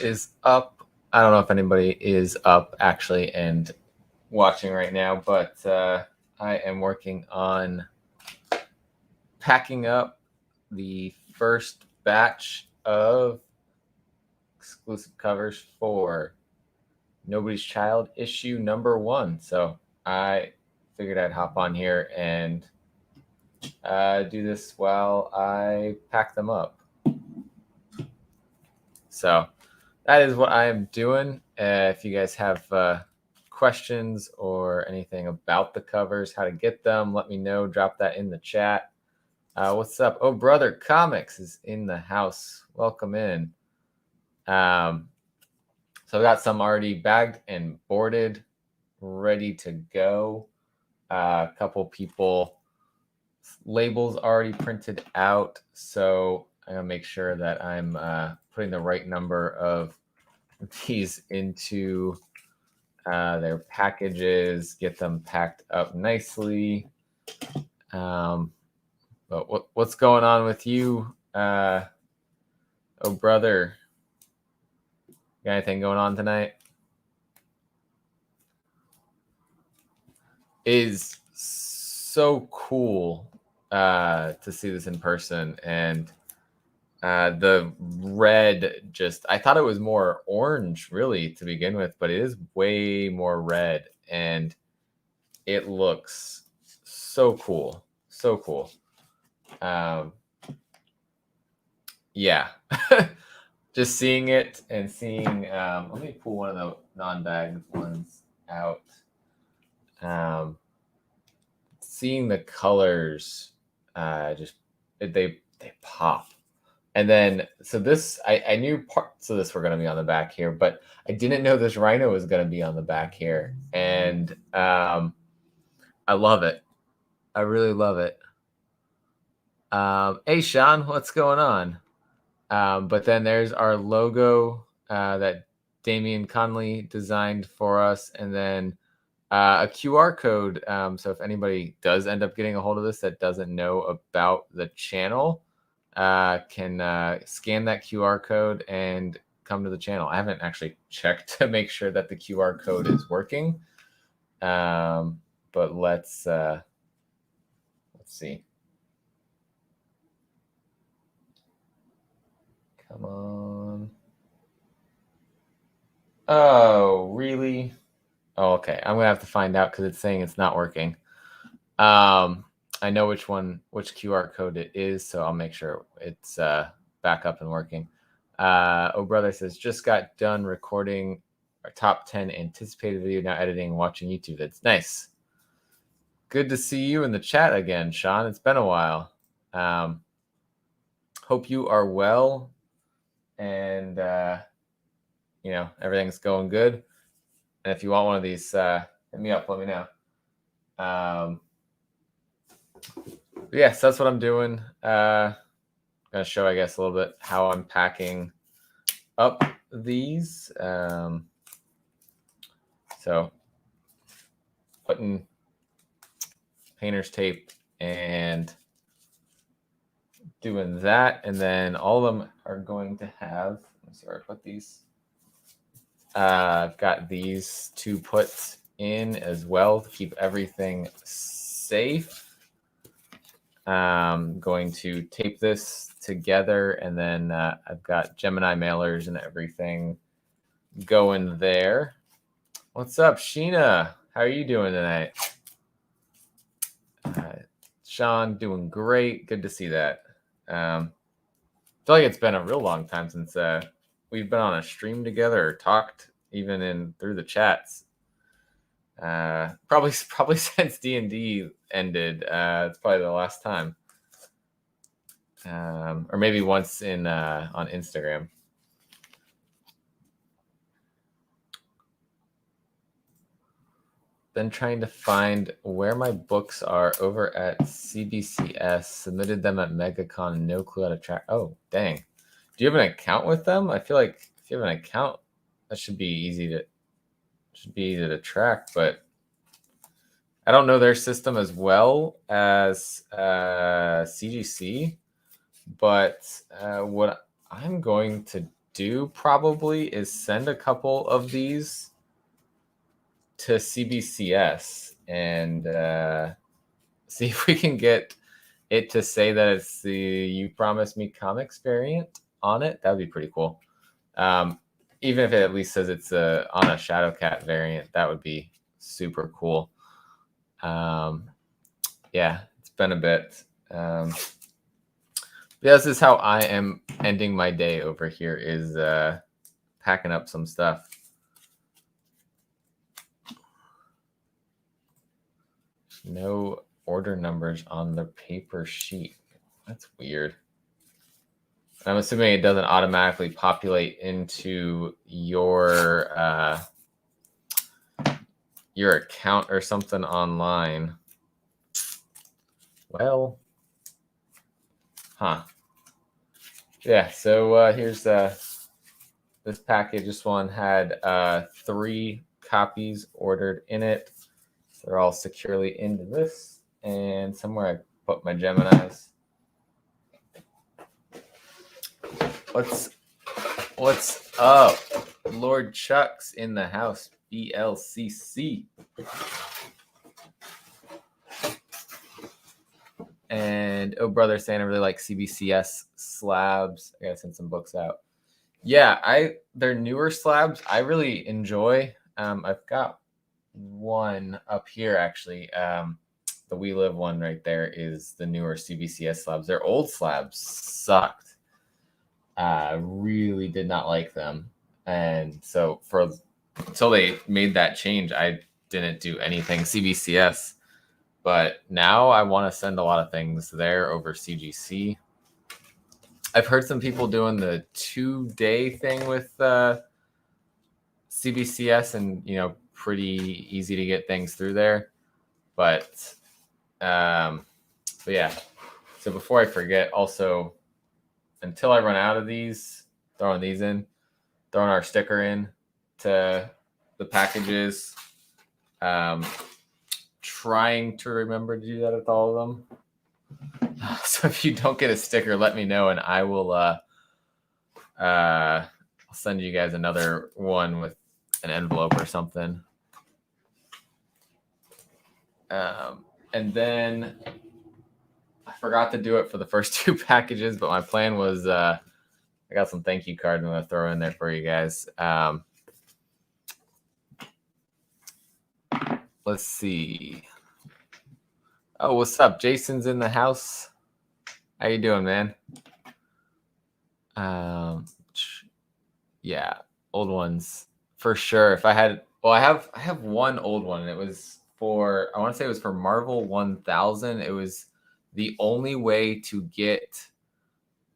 is up. I don't know if anybody is up actually and watching right now, but I am working on packing up the first batch of exclusive covers for Nobody's Child issue number 1. So I figured I'd hop on here and do this while I pack them up. So that is what I am doing. If you guys have questions or anything about the covers, how to get them, let me know. Drop that in the chat. What's up? Oh, Brother Comics is in the house. Welcome in. So I've got some already bagged and boarded, ready to go. A couple people, labels already printed out. So I'm going to make sure that I'm putting the right number of these into their packages, get them packed up nicely. But what's going on with you? Oh, brother. Got anything going on tonight? It is so cool to see this in person. And the red I thought it was more orange really to begin with, but it is way more red and it looks so cool. So cool. Yeah. Just seeing it and seeing, let me pull one of the non-bagged ones out. Seeing the colors, they pop. And then, so this, I knew parts of this were going to be on the back here, but I didn't know this rhino was going to be on the back here. And I love it. I really love it. Hey, Sean, what's going on? But then there's our logo that Damian Conley designed for us. And then a QR code. So if anybody does end up getting a hold of this that doesn't know about the channel, can scan that QR code and come to the channel. I haven't actually checked to make sure that the QR code is working. But let's see. Come on. Oh, really? Oh, okay. I'm gonna have to find out because it's saying it's not working. I know which QR code it is, so I'll make sure it's back up and working. Oh, brother says, just got done recording our top 10 anticipated video, now editing and watching YouTube. That's nice. Good to see you in the chat again, Sean. It's been a while. Hope you are well and everything's going good. And if you want one of these, hit me up, let me know. Yes, that's what I'm doing. Gonna show, I guess, a little bit how I'm packing up these. So putting painter's tape and doing that, and then all of them are going to have. Let me see where I put these. I've got these to put in as well to keep everything safe. I'm going to tape this together, and then I've got Gemini mailers and everything going there. What's up, Sheena? How are you doing tonight? Sean, doing great. Good to see that. I feel like it's been a real long time since we've been on a stream together or talked even through the chats. Probably since D&D ended. It's probably the last time. Or maybe once on Instagram. Been trying to find where my books are over at CBCS. Submitted them at MegaCon. No clue how to track. Oh, dang. Do you have an account with them? I feel like if you have an account, that should be easy to track, but I don't know their system as well as CGC. But what I'm going to do probably is send a couple of these to CBCS and see if we can get it to say that it's the You Promised Me Comics variant on it. That would be pretty cool. Even if it at least says it's a Ana Shadowcat variant, that would be super cool. Yeah, it's been a bit. This is how I am ending my day over here, is packing up some stuff. No order numbers on the paper sheet. That's weird. I'm assuming it doesn't automatically populate into your account or something online. Well, yeah, so here's this package. This one had 3 copies ordered in it. They're all securely into this, and somewhere I put my Geminis. What's up? Lord Chuck's in the house. BLCC. And oh brother, saying I really like CBCS slabs. I gotta send some books out. Yeah, their newer slabs I really enjoy. I've got one up here actually. The We Live one right there is the newer CBCS slabs. Their old slabs sucked. Really did not like them, and so until they made that change, I didn't do anything CBCS. But now I want to send a lot of things there over CGC. I've heard some people doing the 2-day thing with CBCS, and pretty easy to get things through there. But yeah. So before I forget, also, until I run out of these, throwing our sticker in to the packages. Trying to remember to do that with all of them. So if you don't get a sticker, let me know, and I will I'll send you guys another one with an envelope or something. And then I forgot to do it for the first 2 packages, but my plan was I got some thank you cards I'm going to throw in there for you guys. Let's see. Oh, what's up? Jason's in the house. How you doing, man? Yeah, old ones for sure. If I had, I have one old one, and it was for, I want to say it was for Marvel 1000. It was the only way to get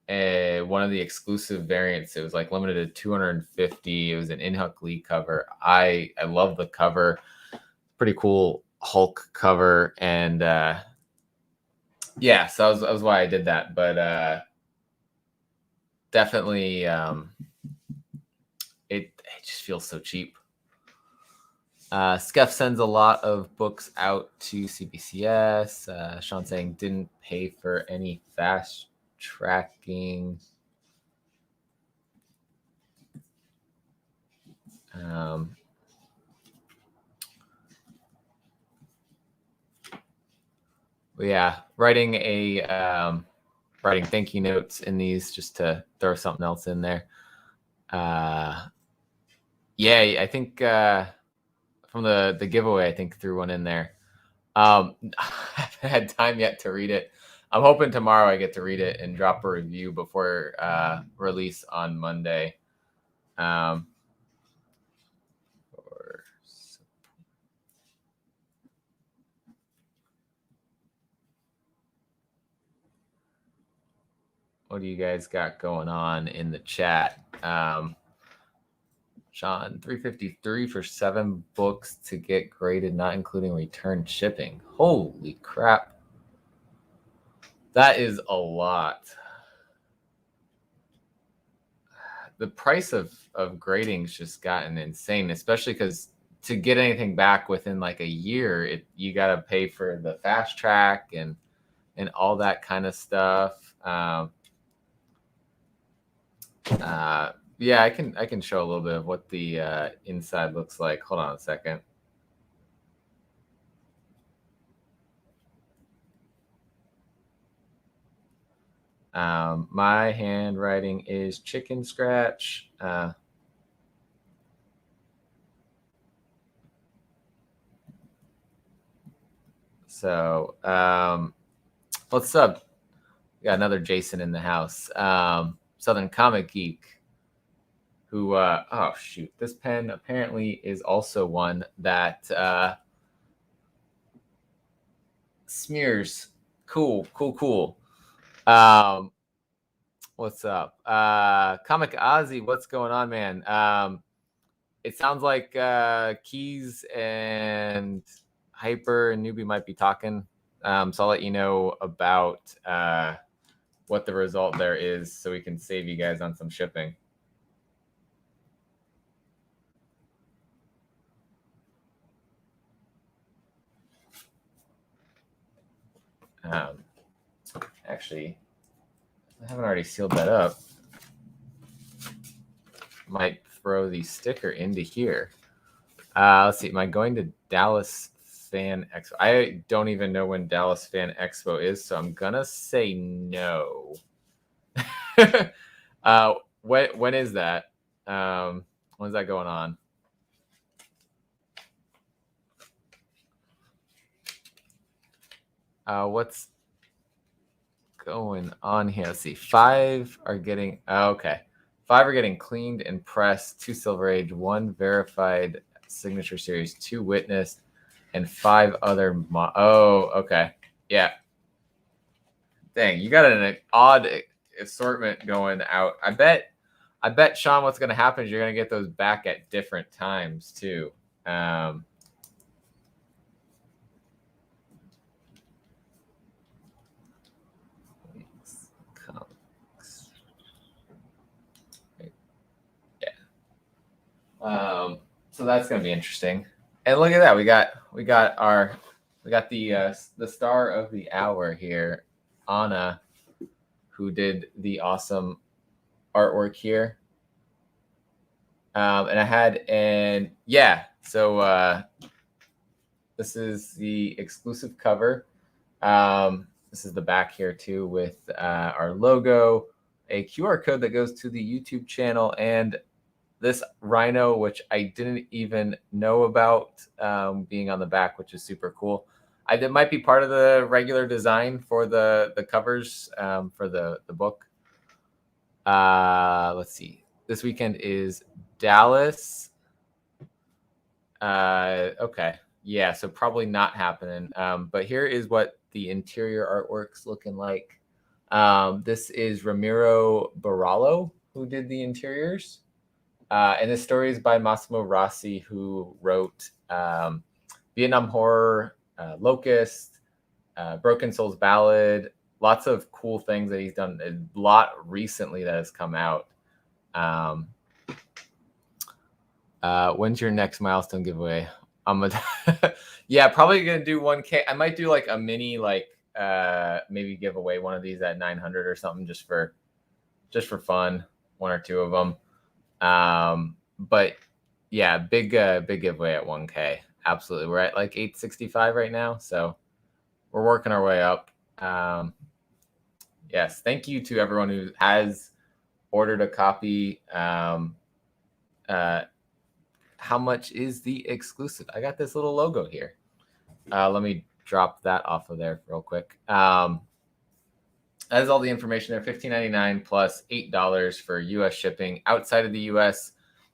one of the exclusive variants. It was like limited to 250. It was an In-Huck Lee cover. I love the cover. Pretty cool Hulk cover, and yeah, so that was why I did that. But definitely, it just feels so cheap. Skeff sends a lot of books out to CBCS. Sean saying didn't pay for any fast tracking. Yeah, writing thank you notes in these just to throw something else in there. Yeah, I think from the giveaway, I think threw one in there. I haven't had time yet to read it. I'm hoping tomorrow I get to read it and drop a review before release on Monday. What do you guys got going on in the chat? Sean, $353 for 7 books to get graded, not including return shipping. Holy crap. That is a lot. The price of grading's just gotten insane, especially because to get anything back within like a year, you got to pay for the fast track and all that kind of stuff. Yeah, I can show a little bit of what the inside looks like. Hold on a second. My handwriting is chicken scratch. So what's up? We got another Jason in the house. Southern Comic Geek, who oh shoot, this pen apparently is also one that smears. Cool. What's up? Comic Ozzy, what's going on, man? It sounds like Keys and Hyper and Newbie might be talking. So I'll let you know about what the result there is so we can save you guys on some shipping. Actually, I haven't already sealed that up. Might throw the sticker into here. Let's see. Am I going to Dallas Fan Expo? I don't even know when Dallas Fan Expo is, so I'm gonna say no. When is that? When's that going on? What's going on here? Let's see. 5 are getting okay. 5 are getting cleaned and pressed. 2 Silver Age, 1 verified signature series, 2 witnessed, and 5 other. Oh, okay. Yeah. Dang, you got an odd assortment going out. I bet Sean, what's going to happen is you're going to get those back at different times too. So that's going to be interesting. And look at that, we got the star of the hour here, Ana, who did the awesome artwork here. So this is the exclusive cover. This is the back here too with our logo, a QR code that goes to the YouTube channel, and this rhino, which I didn't even know about being on the back, which is super cool. That might be part of the regular design for the covers for the book. Let's see. This weekend is Dallas. Okay. Yeah, so probably not happening. But here is what the interior artwork's looking like. This is Ramiro Barallo, who did the interiors. And this story is by Massimo Rossi, who wrote Vietnam Horror, Locust, Broken Souls Ballad, lots of cool things that he's done. A lot recently that has come out. When's your next milestone giveaway? Yeah, probably gonna do 1K. I might do like a mini, like maybe give away one of these at 900 or something, just for fun, 1 or 2 of them. But yeah, big giveaway at 1K. Absolutely. We're at like 865 right now, so we're working our way up. Yes, thank you to everyone who has ordered a copy. How much is the exclusive? I got this little logo here. Let me drop that off of there real quick. That is all the information there. $15.99 plus $8 for U.S. shipping. Outside of the U.S.,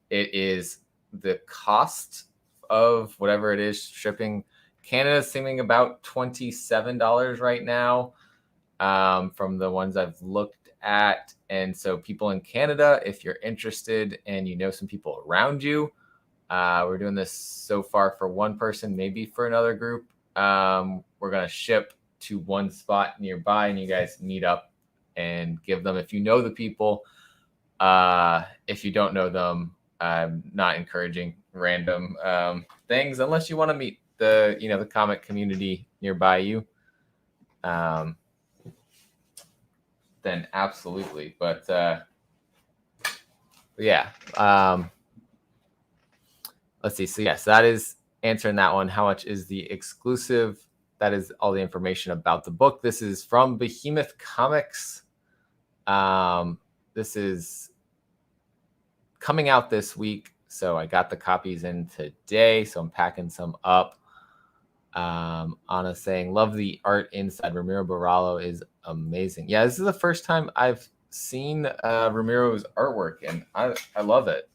it is the cost of whatever it is shipping. Canada's seeming about $27 right now from the ones I've looked at. And so people in Canada, if you're interested and you know some people around you, we're doing this so far for one person, maybe for another group. We're going to ship to one spot nearby and you guys meet up and give them. If you know the people, if you don't know them, I'm not encouraging random things unless you want to meet the comic community nearby you. Then absolutely. But Yeah. Let's see. So yes, that is answering that one. How much is the exclusive? That is all the information about the book. This is from Behemoth Comics. This is coming out this week, so I got the copies in today. So I'm packing some up. Anna saying, love the art inside. Ramiro Barallo is amazing. Yeah, this is the first time I've seen Ramiro's artwork, and I love it.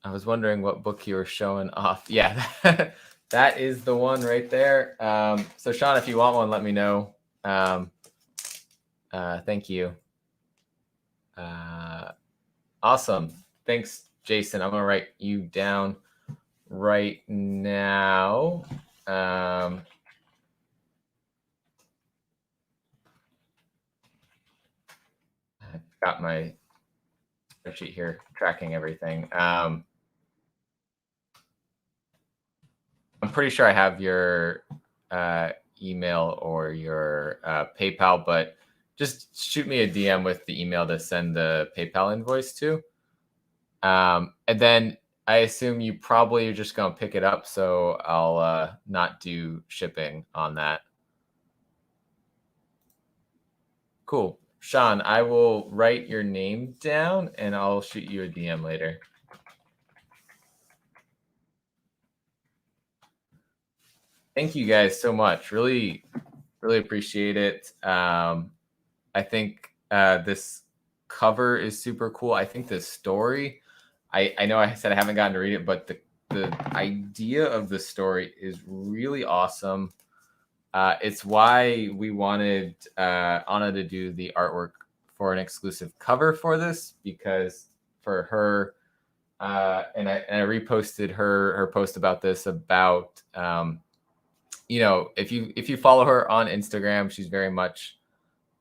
I was wondering what book you were showing off. Yeah, that is the one right there. So Sean, if you want one, let me know. Thank you. Awesome. Thanks, Jason. I'm going to write you down right now. I've got my spreadsheet here tracking everything. I'm pretty sure I have your email or your PayPal, but just shoot me a DM with the email to send the PayPal invoice to. And then I assume you probably are just going to pick it up, so I'll not do shipping on that. Cool. Sean, I will write your name down and I'll shoot you a DM later. Thank you guys so much. Really, really appreciate it. I think this cover is super cool. I think the story, I know I said I haven't gotten to read it, but the idea of the story is really awesome. It's why we wanted Anna to do the artwork for an exclusive cover for this, because for her, and I reposted her post about this, about if you follow her on Instagram, she's very much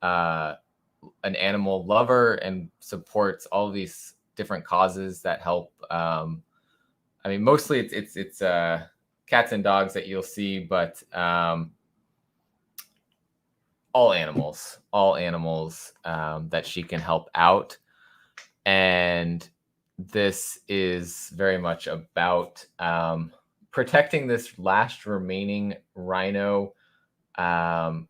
an animal lover and supports all of these different causes that help. I mean, mostly it's cats and dogs that you'll see, but all animals that she can help out. And this is very much about protecting this last remaining rhino,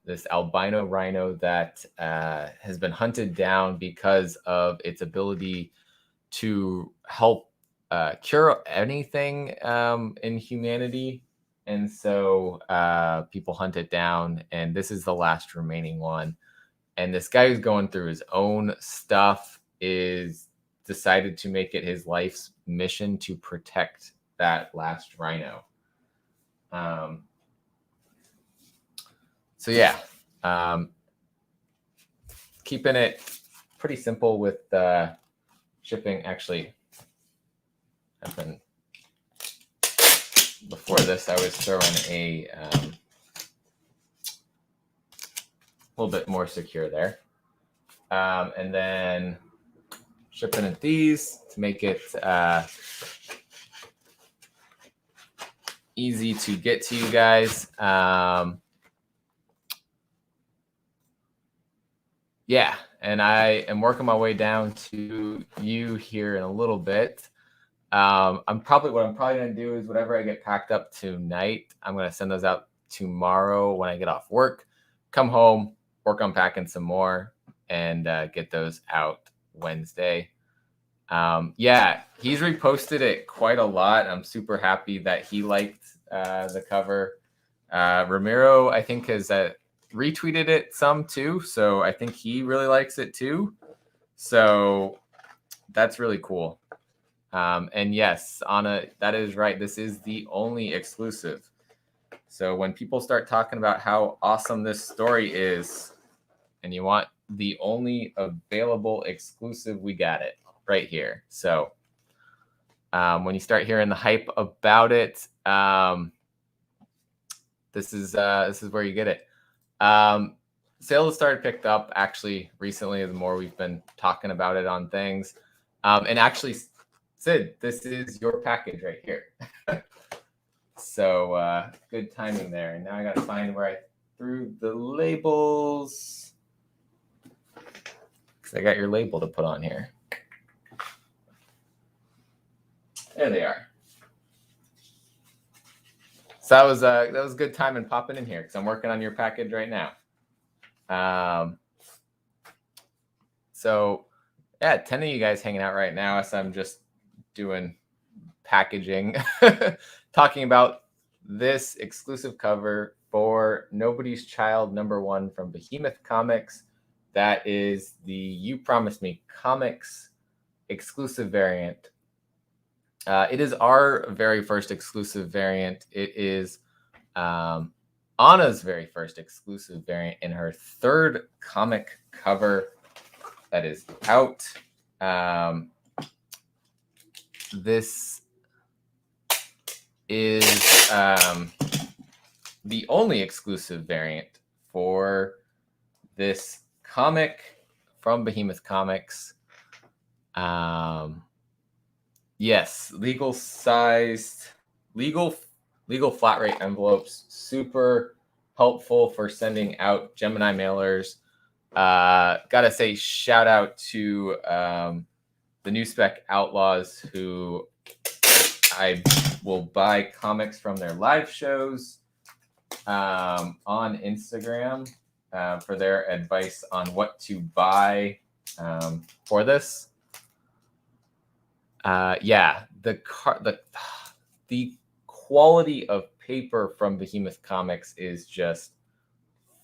this albino rhino that has been hunted down because of its ability to help cure anything in humanity. And so people hunt it down, and this is the last remaining one. And this guy who's going through his own stuff is decided to make it his life's mission to protect that last rhino. So yeah, keeping it pretty simple with shipping. Actually, before this, I was throwing a little bit more secure there. And then shipping at these to make it easy to get to you guys. Yeah, and I am working my way down to you here in a little bit. What I'm probably going to do is whatever I get packed up tonight, I'm going to send those out tomorrow when I get off work, come home, work on packing some more, and get those out Wednesday. Yeah, he's reposted it quite a lot. I'm super happy that he liked the cover. Ramiro, I think, has retweeted it some too, so I think he really likes it too. So that's really cool. And yes, Anna, that is right. This is the only exclusive. So when people start talking about how awesome this story is, and you want the only available exclusive, we got it right here. So when you start hearing the hype about it, this is where you get it. Sales started picked up actually recently. The more we've been talking about it on things, and actually, Sid, this is your package right here. So good timing there. And now I got to find where I threw the labels. Because I got your label to put on here. There they are. So that was good timing popping in here because I'm working on your package right now. So yeah, 10 of you guys hanging out right now as I'm just doing packaging, talking about this exclusive cover for Nobody's Child #1 from Behemoth Comics. That is the You Promised Me Comics exclusive variant. It is our very first exclusive variant. It is Anna's very first exclusive variant in her third comic cover that is out. This is the only exclusive variant for this comic from Behemoth Comics. Yes, legal flat rate envelopes, super helpful for sending out Gemini mailers. Gotta say, shout out to the New Spec Outlaws, who I will buy comics from their live shows on Instagram for their advice on what to buy for this. Yeah, the quality of paper from Behemoth Comics is just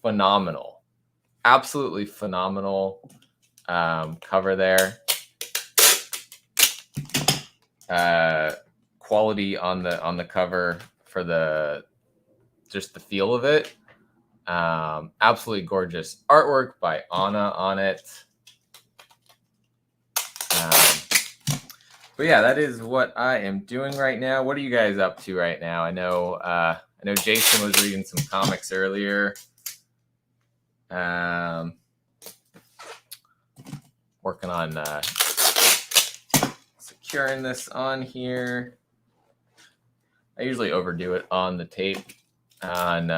phenomenal. Absolutely phenomenal cover there. Quality on the cover for just the feel of it. Absolutely gorgeous artwork by Ana on it. But yeah, that is what I am doing right now. What are you guys up to right now? I know Jason was reading some comics earlier. Working on securing this on here. I usually overdo it on the tape on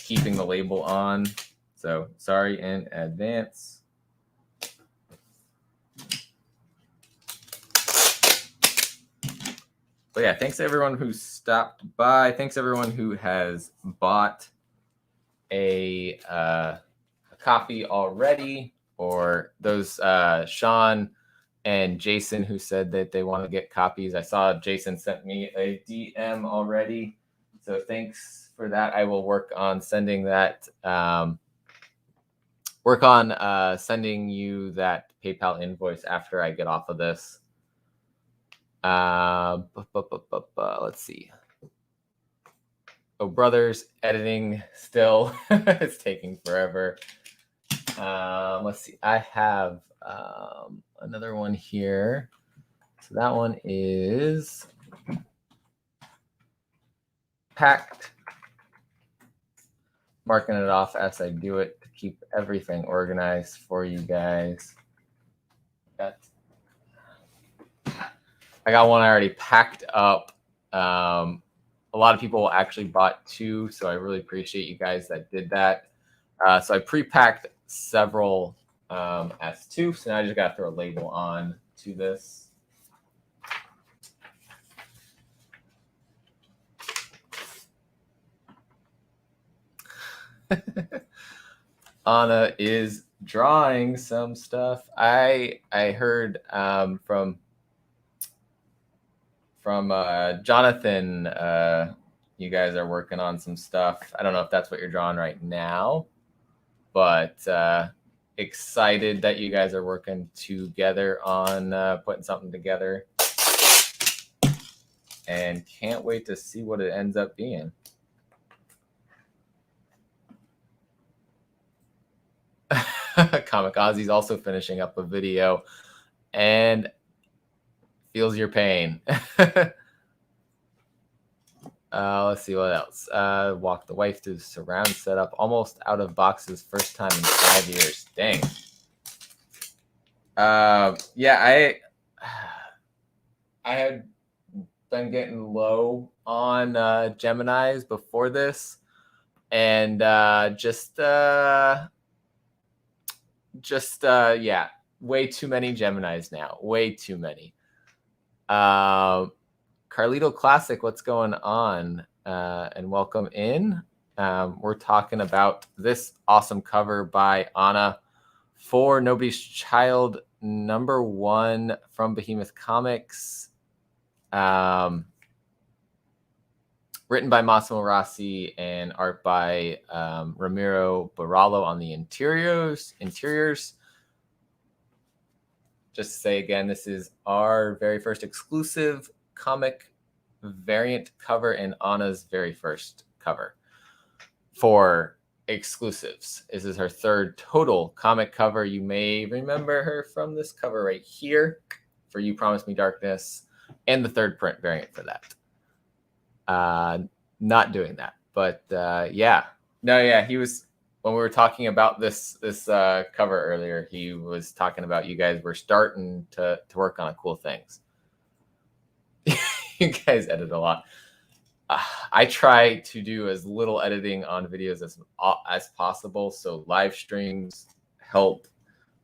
keeping the label on. So sorry in advance. But yeah, thanks to everyone who stopped by. Thanks everyone who has bought a copy already, or those Sean and Jason who said that they want to get copies. I saw Jason sent me a DM already, so thanks for that. I will work on sending that. Sending you that PayPal invoice after I get off of this. Let's see. Oh, brothers, editing still. It's taking forever. Let's see. I have another one here. So that one is packed. Marking it off as I do it to keep everything organized for you guys. I got one already packed up. A lot of people actually bought two, so I really appreciate you guys that did that. So I pre-packed several as two, so now I just got to throw a label on to this. Ana is drawing some stuff. I heard from Jonathan, you guys are working on some stuff. I don't know if that's what you're drawing right now, but excited that you guys are working together on putting something together, and can't wait to see what it ends up being. Comic Ozzy's also finishing up a video and feels your pain. Let's see what else. Walk the wife through the surround setup. Almost out of boxes, first time in 5 years. Dang. Yeah, I had been getting low on Geminis before this, and just yeah, way too many Geminis now. Way too many. Carlito Classic, what's going on? And welcome in. We're talking about this awesome cover by Ana for Nobody's Child #1 from Behemoth Comics. Written by Massimo Rossi and art by Ramiro Barallo on the interiors. Just to say again, this is our very first exclusive comic variant cover and Ana's very first cover for exclusives. This is her third total comic cover. You may remember her from this cover right here for You Promised Me Darkness, and the third print variant for that. Not doing that, but yeah. No, yeah, he was, when we were talking about this cover earlier, he was talking about you guys were starting to work on cool things. You guys edit a lot. I try to do as little editing on videos as possible, so live streams help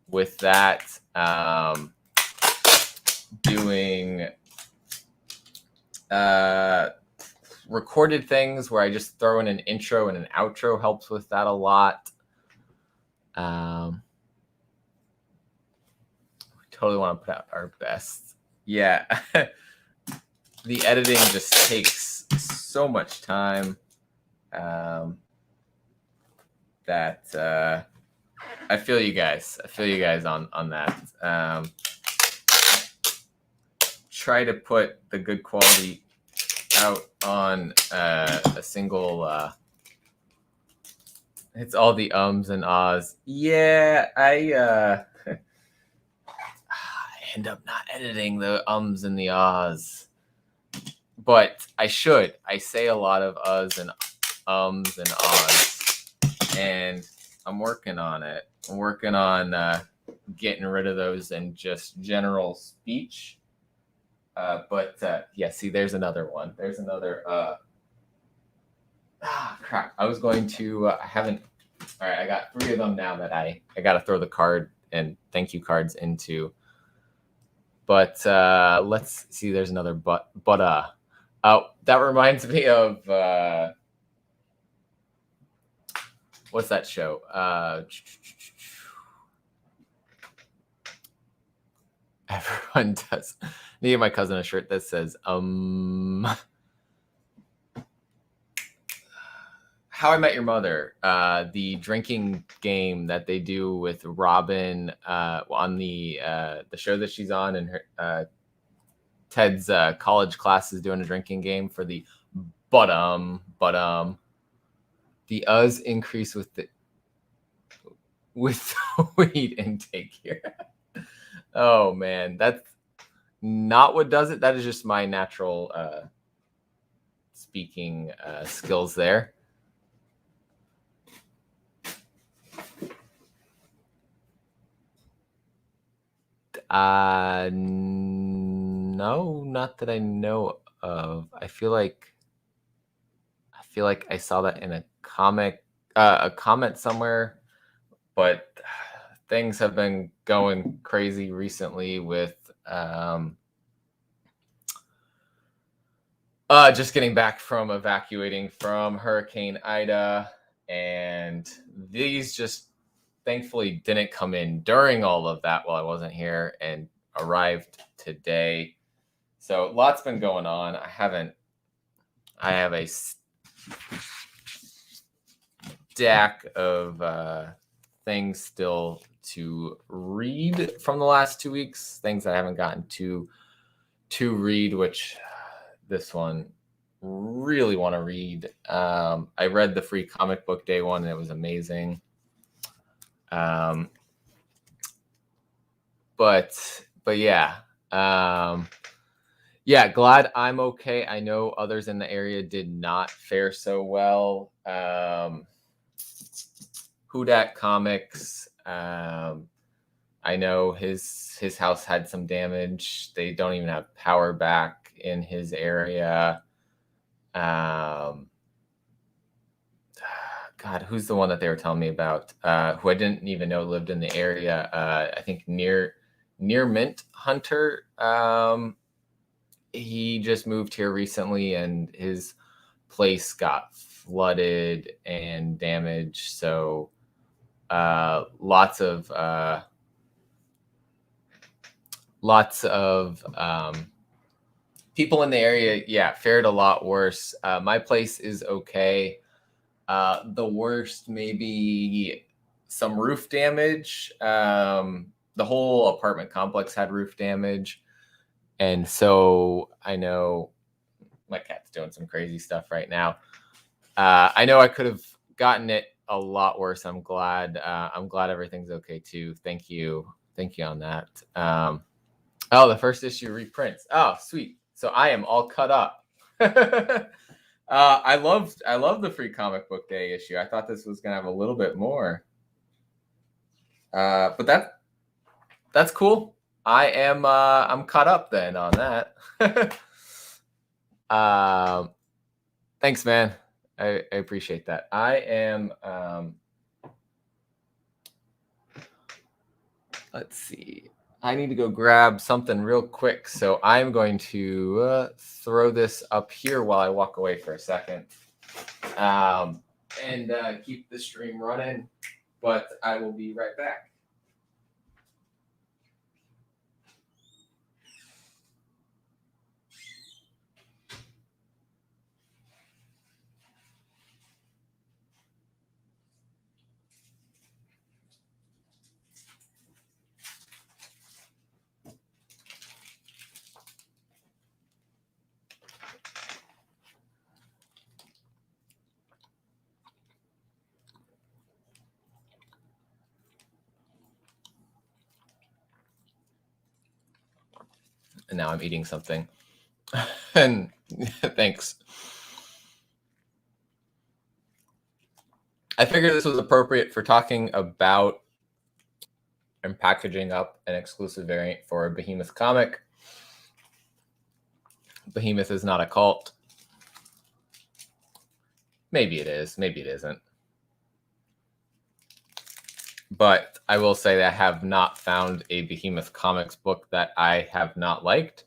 with that. Doing recorded things where I just throw in an intro and an outro helps with that a lot. We totally want to put out our best. Yeah. The editing just takes so much time that I feel you guys. I feel you guys on that. Try to put the good quality out on a single. It's all the ums and ahs. Yeah, I end up not editing the ums and the ahs. But I should. I say a lot of uhs and ums and ahs, and I'm working on it. I'm working on getting rid of those and just general speech. But yeah, see, there's another one. There's another. Crap. I was going to. I haven't. All right, I got 3 of them now that I got to throw the card and thank you cards into. But let's see. There's another but. That reminds me of what's that show? Everyone does. Me and my cousin a shirt that says How I Met Your Mother, the drinking game that they do with Robin on the show that she's on, and her Ted's college class is doing a drinking game for the but the us increase with the weed intake here. Oh man, that's not what does it. That is just my natural speaking skills there. No, not that I know of. I feel like I saw that in a comment somewhere, but things have been going crazy recently with just getting back from evacuating from Hurricane Ida, and these just thankfully didn't come in during all of that while I wasn't here and arrived today. So lots been going on. I have a stack of things still to read from the last 2 weeks, things I haven't gotten to read, which this one really want to read. I read the free comic book day one and it was amazing. But yeah. Yeah, glad I'm okay. I know others in the area did not fare so well. Hudak Comics, I know his house had some damage. They don't even have power back. in his area. God, who's the one that they were telling me about? Who I didn't even know lived in the area. I think near Mint Hunter. He just moved here recently, and his place got flooded and damaged. So lots of people in the area, yeah, fared a lot worse. My place is okay. The worst, maybe some roof damage. The whole apartment complex had roof damage. And so I know my cat's doing some crazy stuff right now. I know I could have gotten it a lot worse. I'm glad everything's okay too. Thank you on that. Oh, the first issue reprints. Oh, sweet. So I am all cut up. I love the free comic book day issue. I thought this was gonna have a little bit more. But that's cool. I'm caught up then on that. Thanks, man. I appreciate that. I am let's see. I need to go grab something real quick, so I'm going to throw this up here while I walk away for a second, and keep the stream running. But I will be right back. And now I'm eating something. And thanks. I figured this was appropriate for talking about and packaging up an exclusive variant for a Behemoth comic. Behemoth is not a cult. Maybe it is, maybe it isn't. But I will say that I have not found a Behemoth Comics book that I have not liked.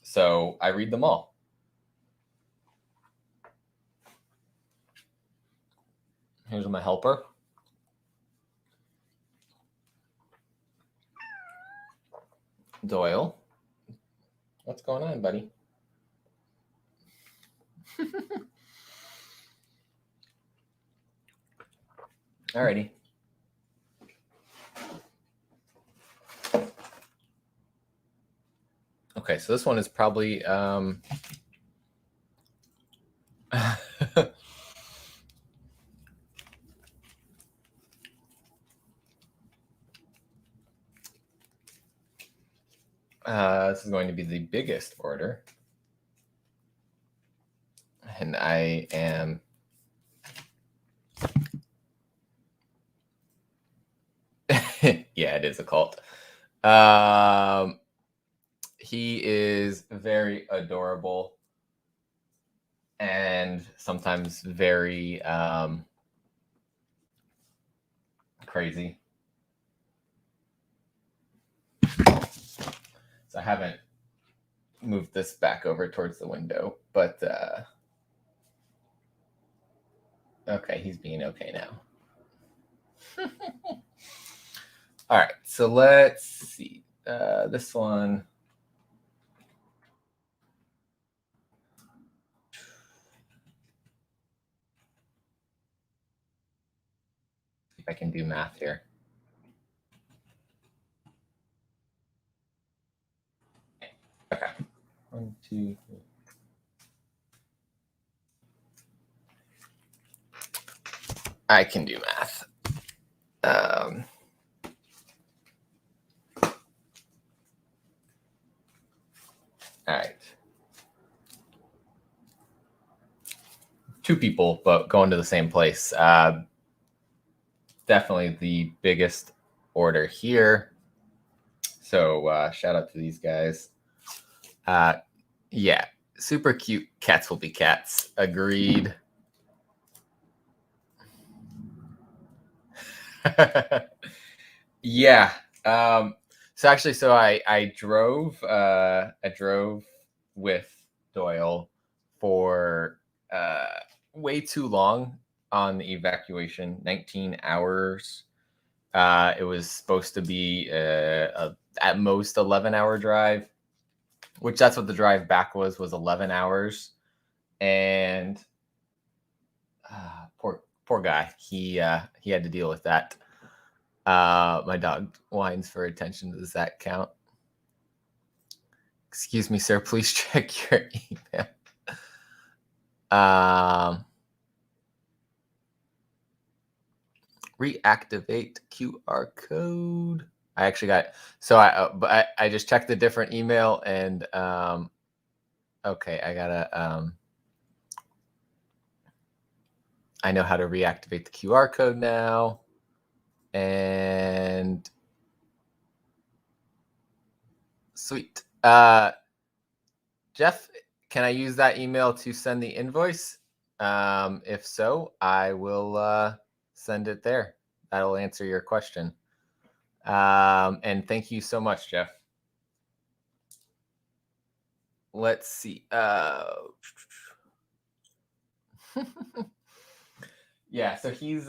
So I read them all. Here's my helper. Doyle. What's going on, buddy? Alrighty. Okay, so this one is probably this is going to be the biggest order. And I am yeah, it is a cult. He is very adorable and sometimes very crazy. So I haven't moved this back over towards the window, but okay, he's being okay now. All right, so let's see. This one. If I can do math here. Okay. 1, 2, 3. I can do math. All right. 2 people, but going to the same place. Definitely the biggest order here. So shout out to these guys. Yeah, super cute. Cats will be cats. Agreed. Yeah. So actually, I drove with Doyle for way too long on the evacuation, 19 hours. It was supposed to be at most 11-hour drive, which that's what the drive back was 11 hours. And poor guy, he had to deal with that. My dog whines for attention. Does that count? Excuse me, sir. Please check your email. Reactivate QR code. I actually got but I just checked a different email and okay, I gotta I know how to reactivate the QR code now. And sweet. Jeff, can I use that email to send the invoice? If so, I will send it there. That'll answer your question. And thank you so much, Jeff. Let's see. Yeah, so he's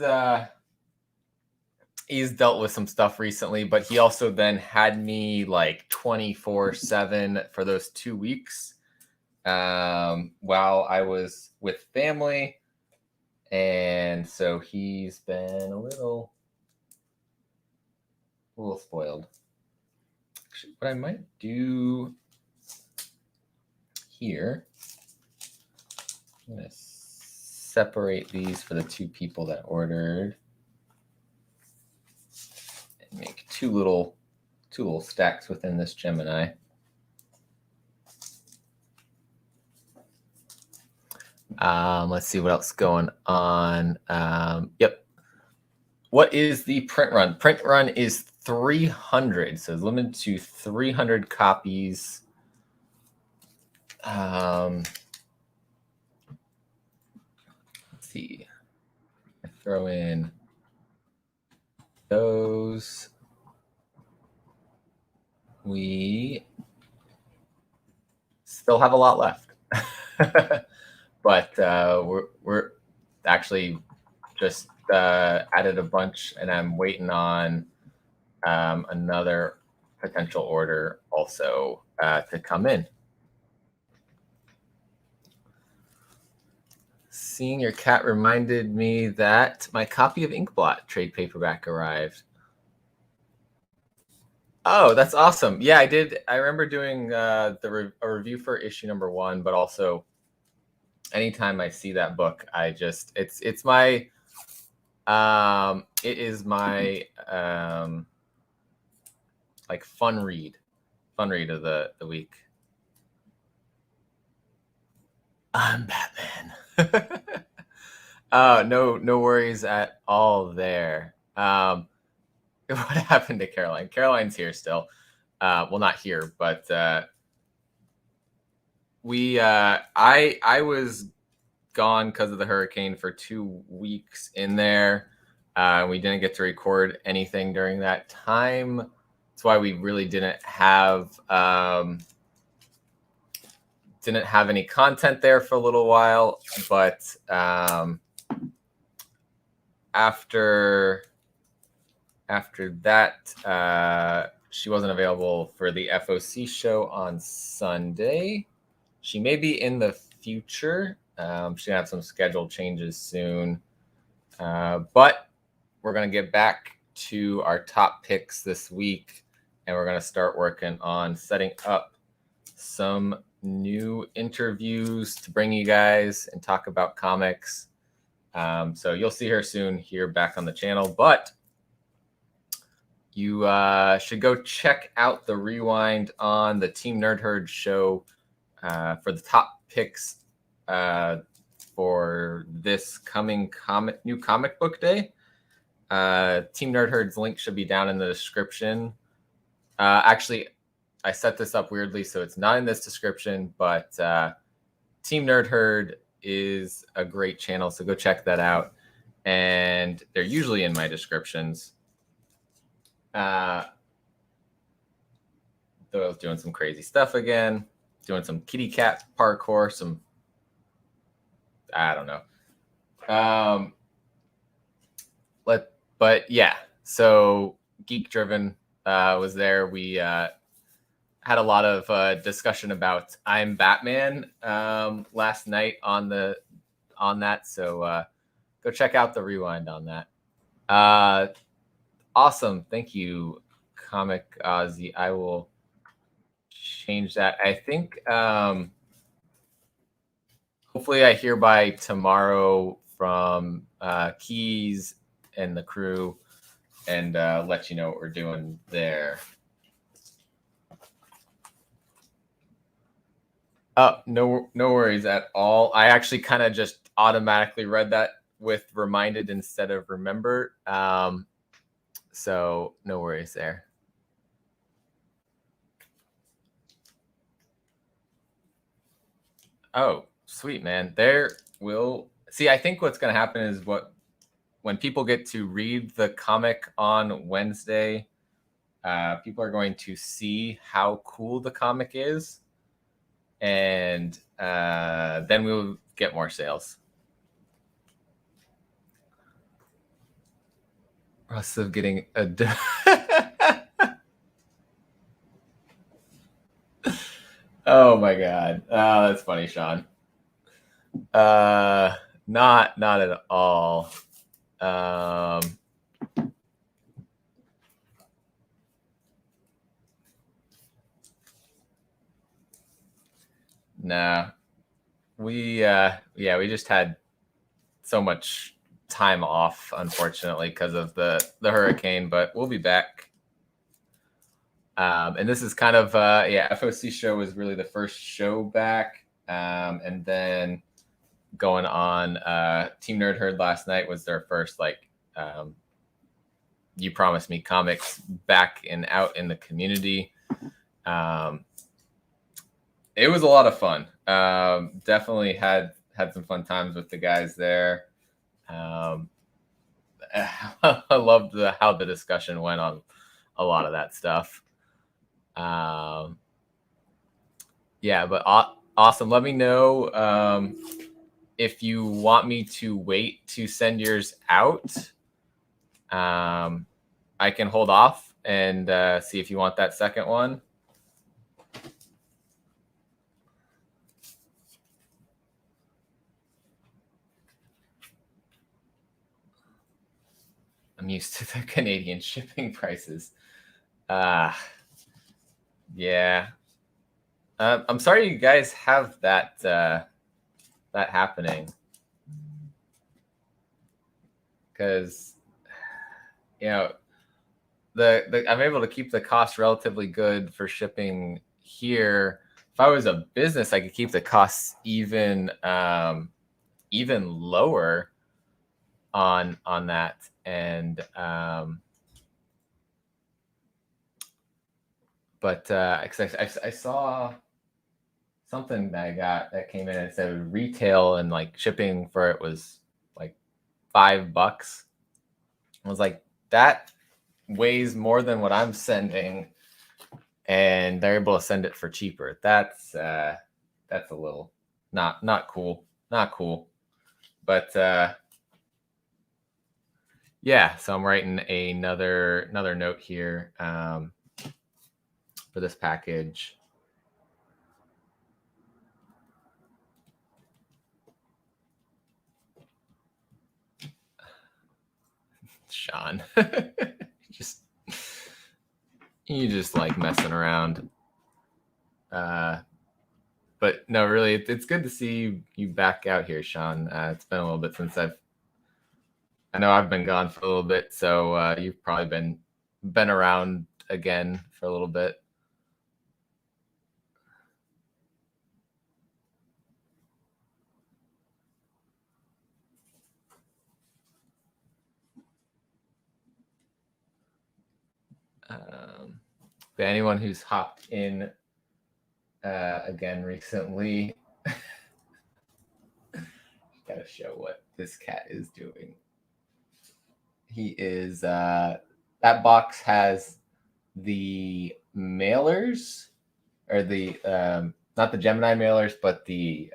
dealt with some stuff recently, but he also then had me like 24/7 for those 2 weeks while I was with family. And so he's been a little spoiled. Actually, what I might do here, I'm going to separate these for the 2 people that ordered and make two little stacks within this Gemini. Let's see what else is going on. Yep. What is the print run? Print run is 300, so it's limited to 300 copies. Let's see. I throw in those. We still have a lot left, but we're actually just added a bunch, and I'm waiting on another potential order also to come in. Seeing your cat reminded me that my copy of Inkblot trade paperback arrived. Oh, that's awesome. Yeah, I did. I remember doing a review for issue number 1, but also anytime I see that book, I just it's my it is my like fun read of the week. I'm Batman. No worries at all there. What happened to Caroline? Caroline's here still. Well, not here, but I was gone because of the hurricane for 2 weeks in there. We didn't get to record anything during that time. That's why we really didn't have any content there for a little while. But after that, she wasn't available for the FOC show on Sunday. She may be in the future. She's gonna have some schedule changes soon. But we're gonna get back to our top picks this week, and we're gonna start working on setting up some new interviews to bring you guys and talk about comics. So you'll see her soon here back on the channel, but you should go check out the rewind on the Team Nerd Herd show for the top picks for this coming new comic book day. Team Nerd Herd's link should be down in the description. Actually, I set this up weirdly, so it's not in this description, but Team Nerd Herd is a great channel, so go check that out. And they're usually in my descriptions. Though I was doing some crazy stuff again, doing some kitty cat parkour, some, I don't know. But yeah, so Geek Driven was there. We had a lot of discussion about I'm Batman last night on that. So go check out the rewind on that. Awesome, thank you, Comic Ozzy. I will change that. I think hopefully I hear by tomorrow from Keys and the crew and let you know what we're doing there. No worries at all. I actually kind of just automatically read that with reminded instead of remember. So no worries there. Oh, sweet, man. There will see. I think what's going to happen is when people get to read the comic on Wednesday, people are going to see how cool the comic is, and then we'll get more sales. Us of getting a. Oh my god. Oh, that's funny, Sean. Not at all. Nah. We just had so much time off, unfortunately, because of the hurricane, but we'll be back. And this is kind of FOC show was really the first show back. And then going on Team Nerd Herd last night was their first You Promised Me comics back and out in the community. It was a lot of fun. Definitely had some fun times with the guys there. I loved how the discussion went on a lot of that stuff. Yeah, but awesome. Let me know if you want me to wait to send yours out. I can hold off and see if you want that second one. I'm used to the Canadian shipping prices. Yeah. I'm sorry you guys have that happening, because I'm able to keep the cost relatively good for shipping here. If I was a business, I could keep the costs even lower on that. And but I saw something that I got that came in and said retail and shipping for it was $5. I was like, that weighs more than what I'm sending, and they're able to send it for cheaper. That's a little not cool. But yeah, so I'm writing another note here for this package. Sean, you just like messing around. But no, really, it's good to see you back out here, Sean. It's been a little bit since I know I've been gone for a little bit, so you've probably been around again for a little bit. But anyone who's hopped in again recently, gotta show what this cat is doing. He is that box has the mailers, or the not the Gemini mailers, but the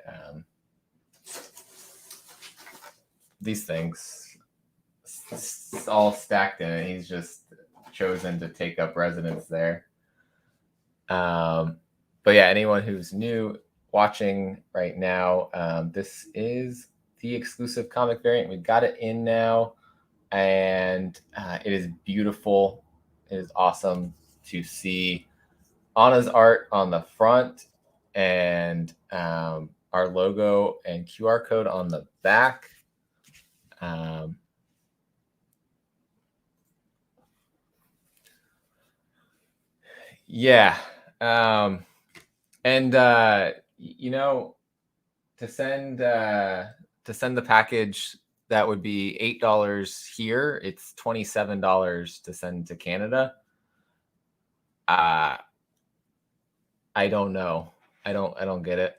these things all stacked in it. He's just chosen to take up residence there. But yeah, anyone who's new watching right now, this is the exclusive comic variant. We've got it in now, and it is beautiful. It is awesome to see Anna's art on the front, and our logo and QR code on the back. Yeah. And you know, to send the package, that would be $8 here. It's $27 to send to Canada. I don't know. I don't get it.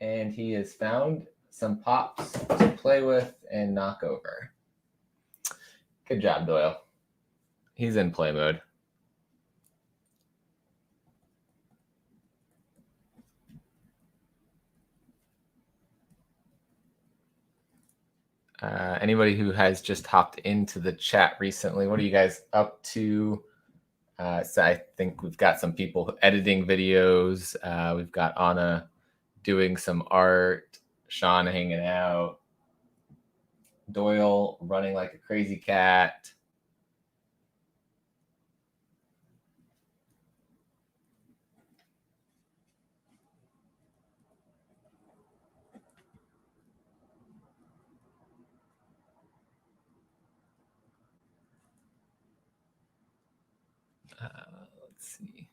And he has found some pops to play with and knock over. Good job, Doyle. He's in play mode. Anybody who has just hopped into the chat recently, what are you guys up to? So I think we've got some people editing videos. We've got Anna doing some art, Sean hanging out, Doyle running like a crazy cat. Let's see.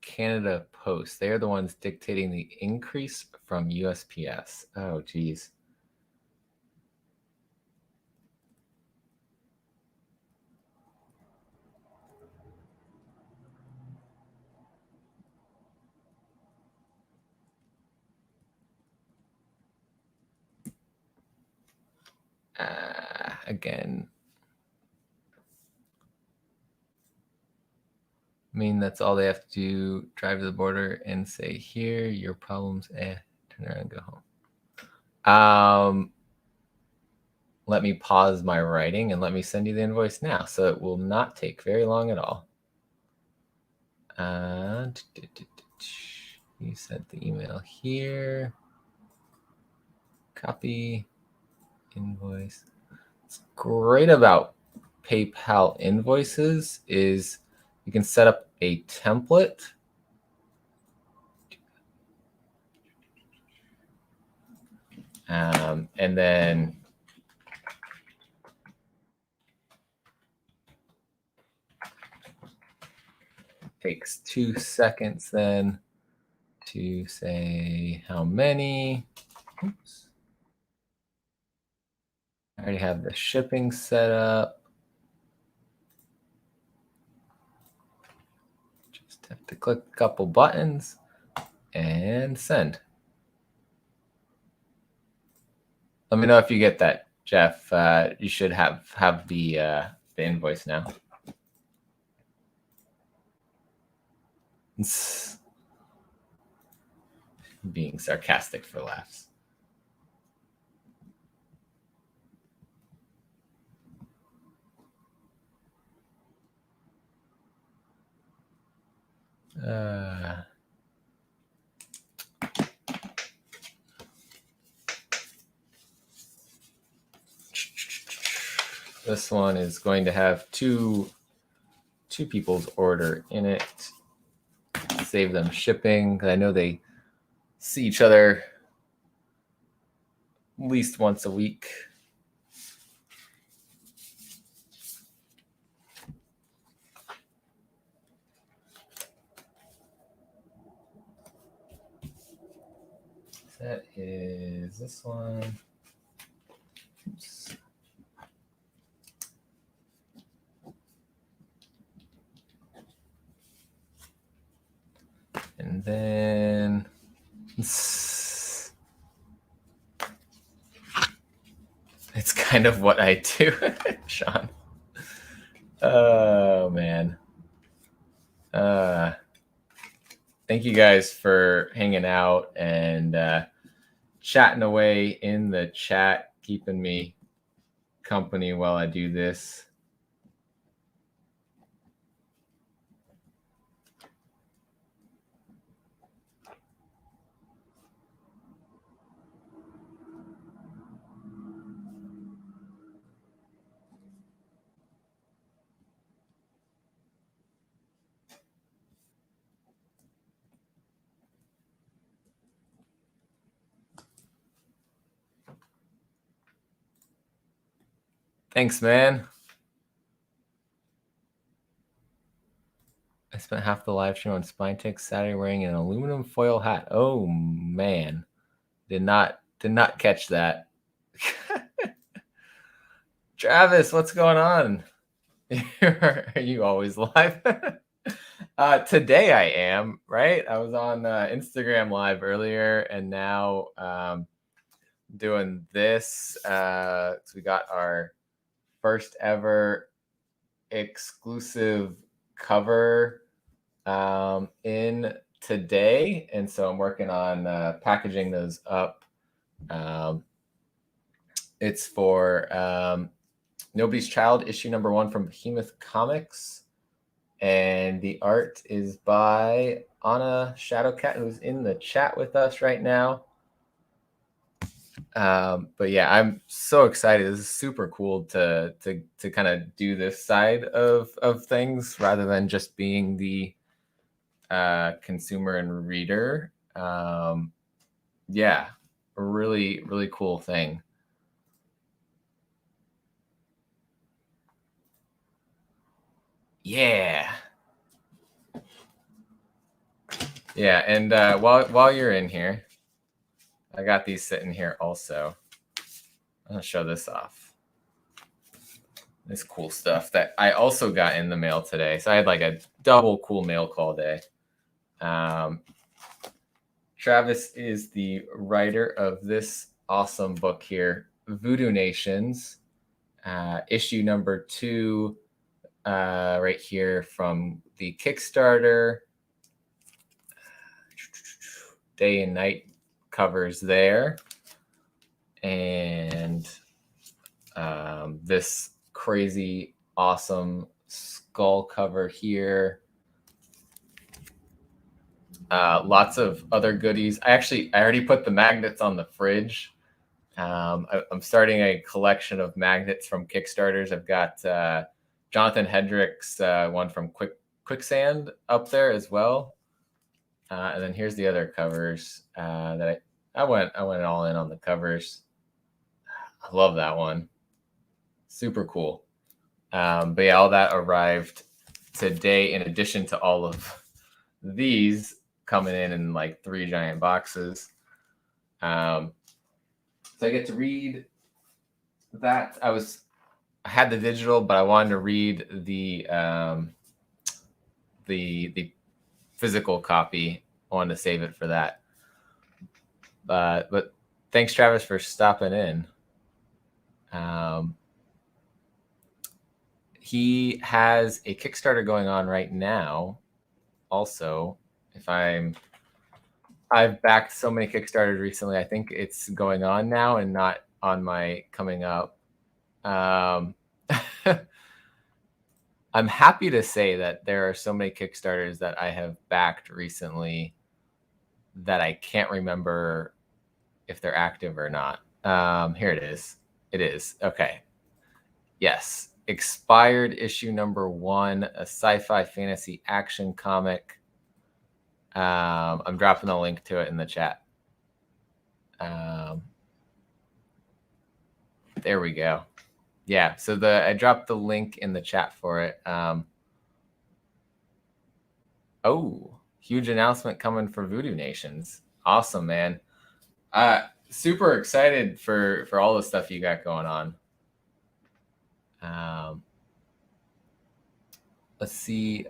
Canada Post. They're the ones dictating the increase from USPS. Oh, geez. Again. I mean, that's all they have to do. Drive to the border and say, here, your problems, turn around and go home. Let me pause my writing and let me send you the invoice now. So it will not take very long at all. You sent the email here. Copy invoice. What's great about PayPal invoices is you can set up a template. And then takes 2 seconds then to say how many. Oops. I already have the shipping set up. Just have to click a couple buttons and send. Let me know if you get that, Jeff. You should have the invoice now. It's being sarcastic for laughs. This one is going to have two people's order in it. Save them shipping, because I know they see each other at least once a week. That is this one. Oops. And then it's kind of what I do, Sean. Oh man. Thank you guys for hanging out and chatting away in the chat, keeping me company while I do this. Thanks, man. I spent half the live stream on Spine Tech Saturday wearing an aluminum foil hat. Oh man, did not catch that. Travis, what's going on? Are you always live? Today I am, right? I was on Instagram live earlier, and now doing this. So we got our first ever exclusive cover in today, and so I'm working on packaging those up. It's for Nobody's Child, issue number 1 from Behemoth Comics, and the art is by Ana Shadowcat, who's in the chat with us right now. But yeah, I'm so excited. This is super cool to kind of do this side of things rather than just being the consumer and reader. Yeah, a really cool thing. Yeah. Yeah, and while you're in here, I got these sitting here also. I'm gonna show this off. This cool stuff that I also got in the mail today. So I had like a double cool mail call day. Travis is the writer of this awesome book here, Voodoo Nations, issue number 2, right here from the Kickstarter. Day and night covers there. And this crazy awesome skull cover here. Lots of other goodies. I already put the magnets on the fridge. I'm starting a collection of magnets from Kickstarters. I've got Jonathan Hedrick's one from Quicksand up there as well. And then here's the other covers that I went all in on the covers. I love that one. Super cool. But yeah, all that arrived today in addition to all of these coming in like 3 giant boxes. So I get to read that. I had the digital, but I wanted to read the physical copy. I wanted to save it for that. But thanks, Travis, for stopping in. He has a Kickstarter going on right now. Also, I've backed so many Kickstarters recently. I think it's going on now and not on my coming up. I'm happy to say that there are so many Kickstarters that I have backed recently that I can't remember if they're active or not. Here it is. It is. Okay. Yes. Expired issue number 1, a sci-fi fantasy action comic. I'm dropping the link to it in the chat. There we go. Yeah, so I dropped the link in the chat for it. Oh, huge announcement coming for Voodoo Nations. Awesome, man. Super excited for all the stuff you got going on. Let's see.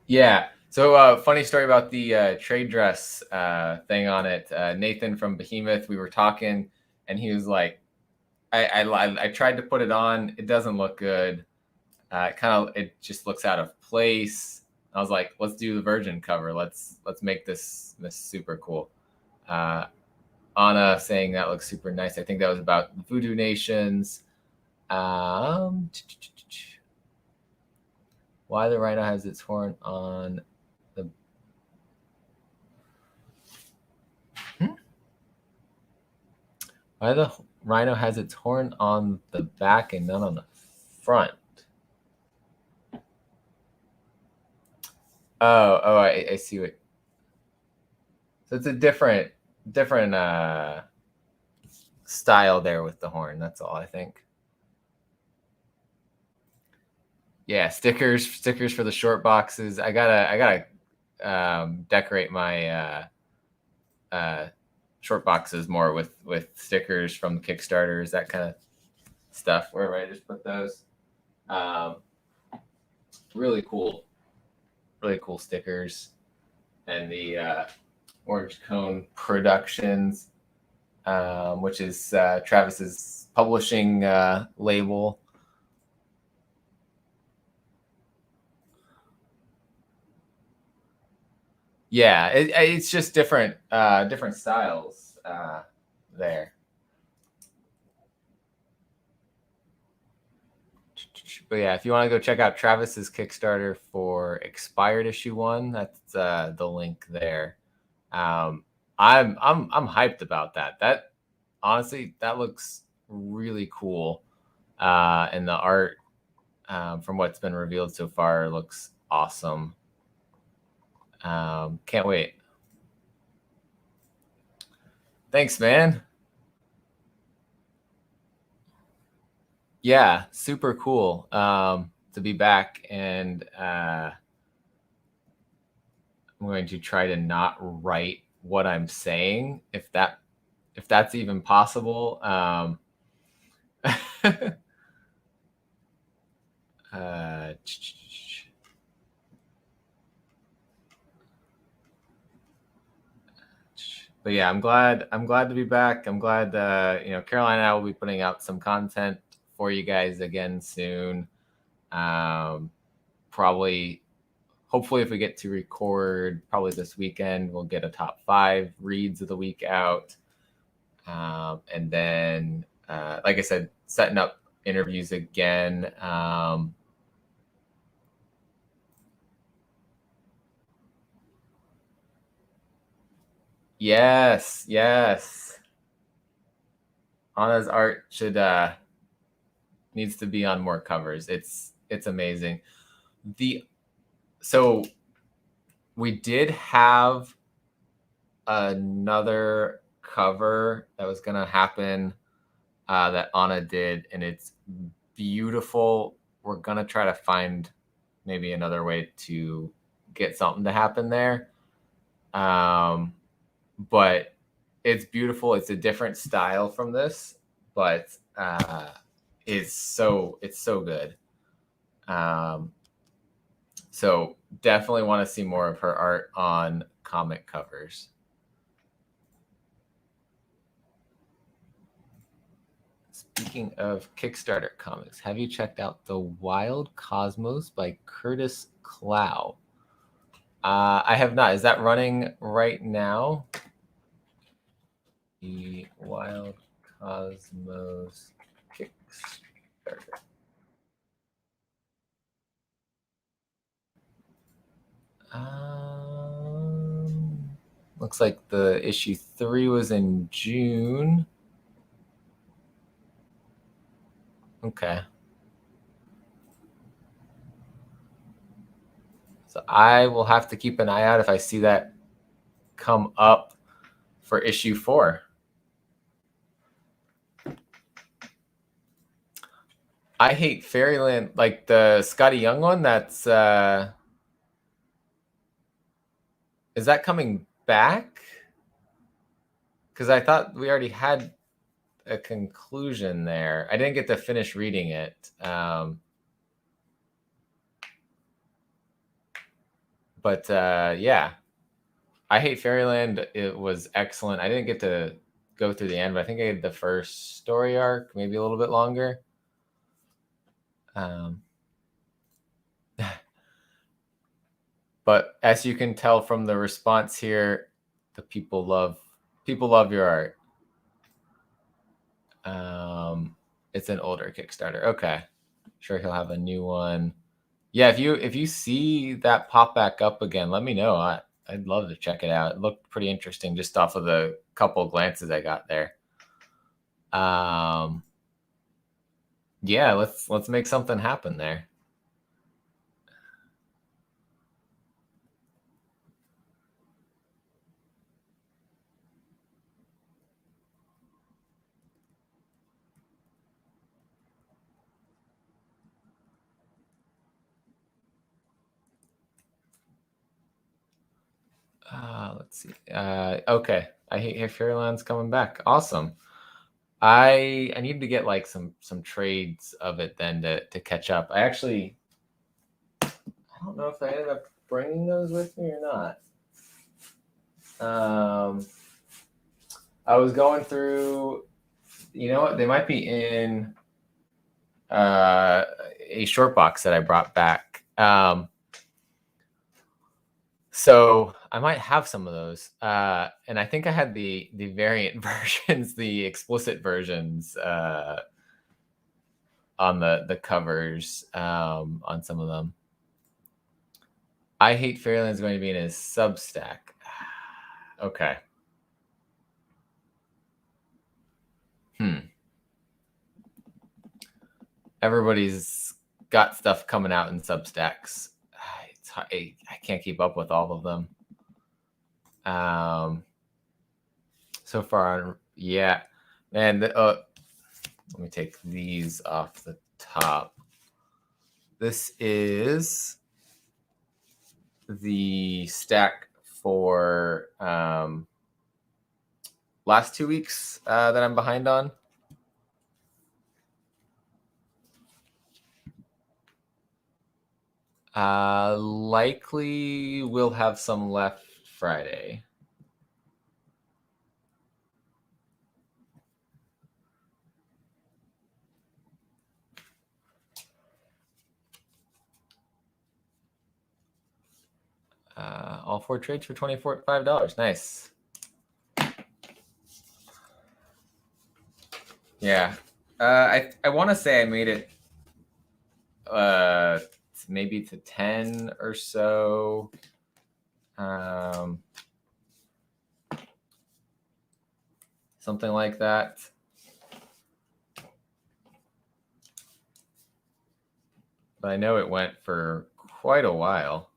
Yeah. So funny story about the trade dress thing on it. Nathan from Behemoth, we were talking, and he was like, I tried to put it on. It doesn't look good. It just looks out of place. I was like, let's do the Virgin cover. Let's make this super cool. Uh, Ana saying that looks super nice. I think that was about Voodoo Nations. Um, why the rhino has its horn on the. Why the rhino has its horn on the back and none on the front? I see what. So it's a different style there with the horn. That's all I think. Yeah, stickers for the short boxes. I gotta decorate my short boxes more with stickers from the Kickstarters, that kind of stuff. Where I just put those. Um, really cool stickers, and the Orange Cone Productions, which is Travis's publishing label. Yeah, it's just different styles there. But yeah, if you want to go check out Travis's Kickstarter for Expired Issue 1, that's the link there. I'm hyped about that. That honestly, that looks really cool, and the art from what's been revealed so far looks awesome. Can't wait. Thanks, man. Yeah, super cool to be back, and I'm going to try to not write what I'm saying, if that's even possible. uh, but yeah, I'm glad to be back. I'm glad Caroline and I will be putting out some content for you guys again soon. Probably, hopefully, if we get to record probably this weekend, we'll get a top 5 reads of the week out. And then, like I said, setting up interviews again. Yes. Anna's art should needs to be on more covers. It's amazing. So we did have another cover that was gonna happen that Anna did, and it's beautiful. We're gonna try to find maybe another way to get something to happen there. But it's beautiful. It's a different style from this, but it's so good. So definitely want to see more of her art on comic covers. Speaking of Kickstarter comics, have you checked out The Wild Cosmos by Curtis Clow? I have not. Is that running right now? The Wild Cosmos Kickstarter. Looks like the issue 3 was in June. Okay. So I will have to keep an eye out if I see that come up for issue 4. I Hate Fairyland, like the Scotty Young one. That's is that coming back? Because I thought we already had a conclusion there. I didn't get to finish reading it. But yeah, I Hate Fairyland. It was excellent. I didn't get to go through the end, but I think I did the first story arc, maybe a little bit longer. But as you can tell from the response here, the people love your art. It's an older Kickstarter. Okay, sure he'll have a new one. Yeah, if you see that pop back up again, let me know. I'd love to check it out. It looked pretty interesting just off of the couple glances I got there. Yeah, let's make something happen there. Let's see. Okay, I Hate Fairyland's coming back. Awesome. I need to get like some trades of it then to catch up. I don't know if I ended up bringing those with me or not. I was going through. You know what? They might be in a short box that I brought back. So I might have some of those. And I think I had the variant versions, the explicit versions on the covers on some of them. I Hate Fairyland is going to be in his Substack. Okay. Everybody's got stuff coming out in Substacks. I can't keep up with all of them. So far, yeah. And let me take these off the top. This is the stack for last 2 weeks that I'm behind on. Likely we'll have some left Friday. All 4 trades for $25. Nice. Yeah. I want to say I made it maybe to 10 or so. Something like that. But I know it went for quite a while.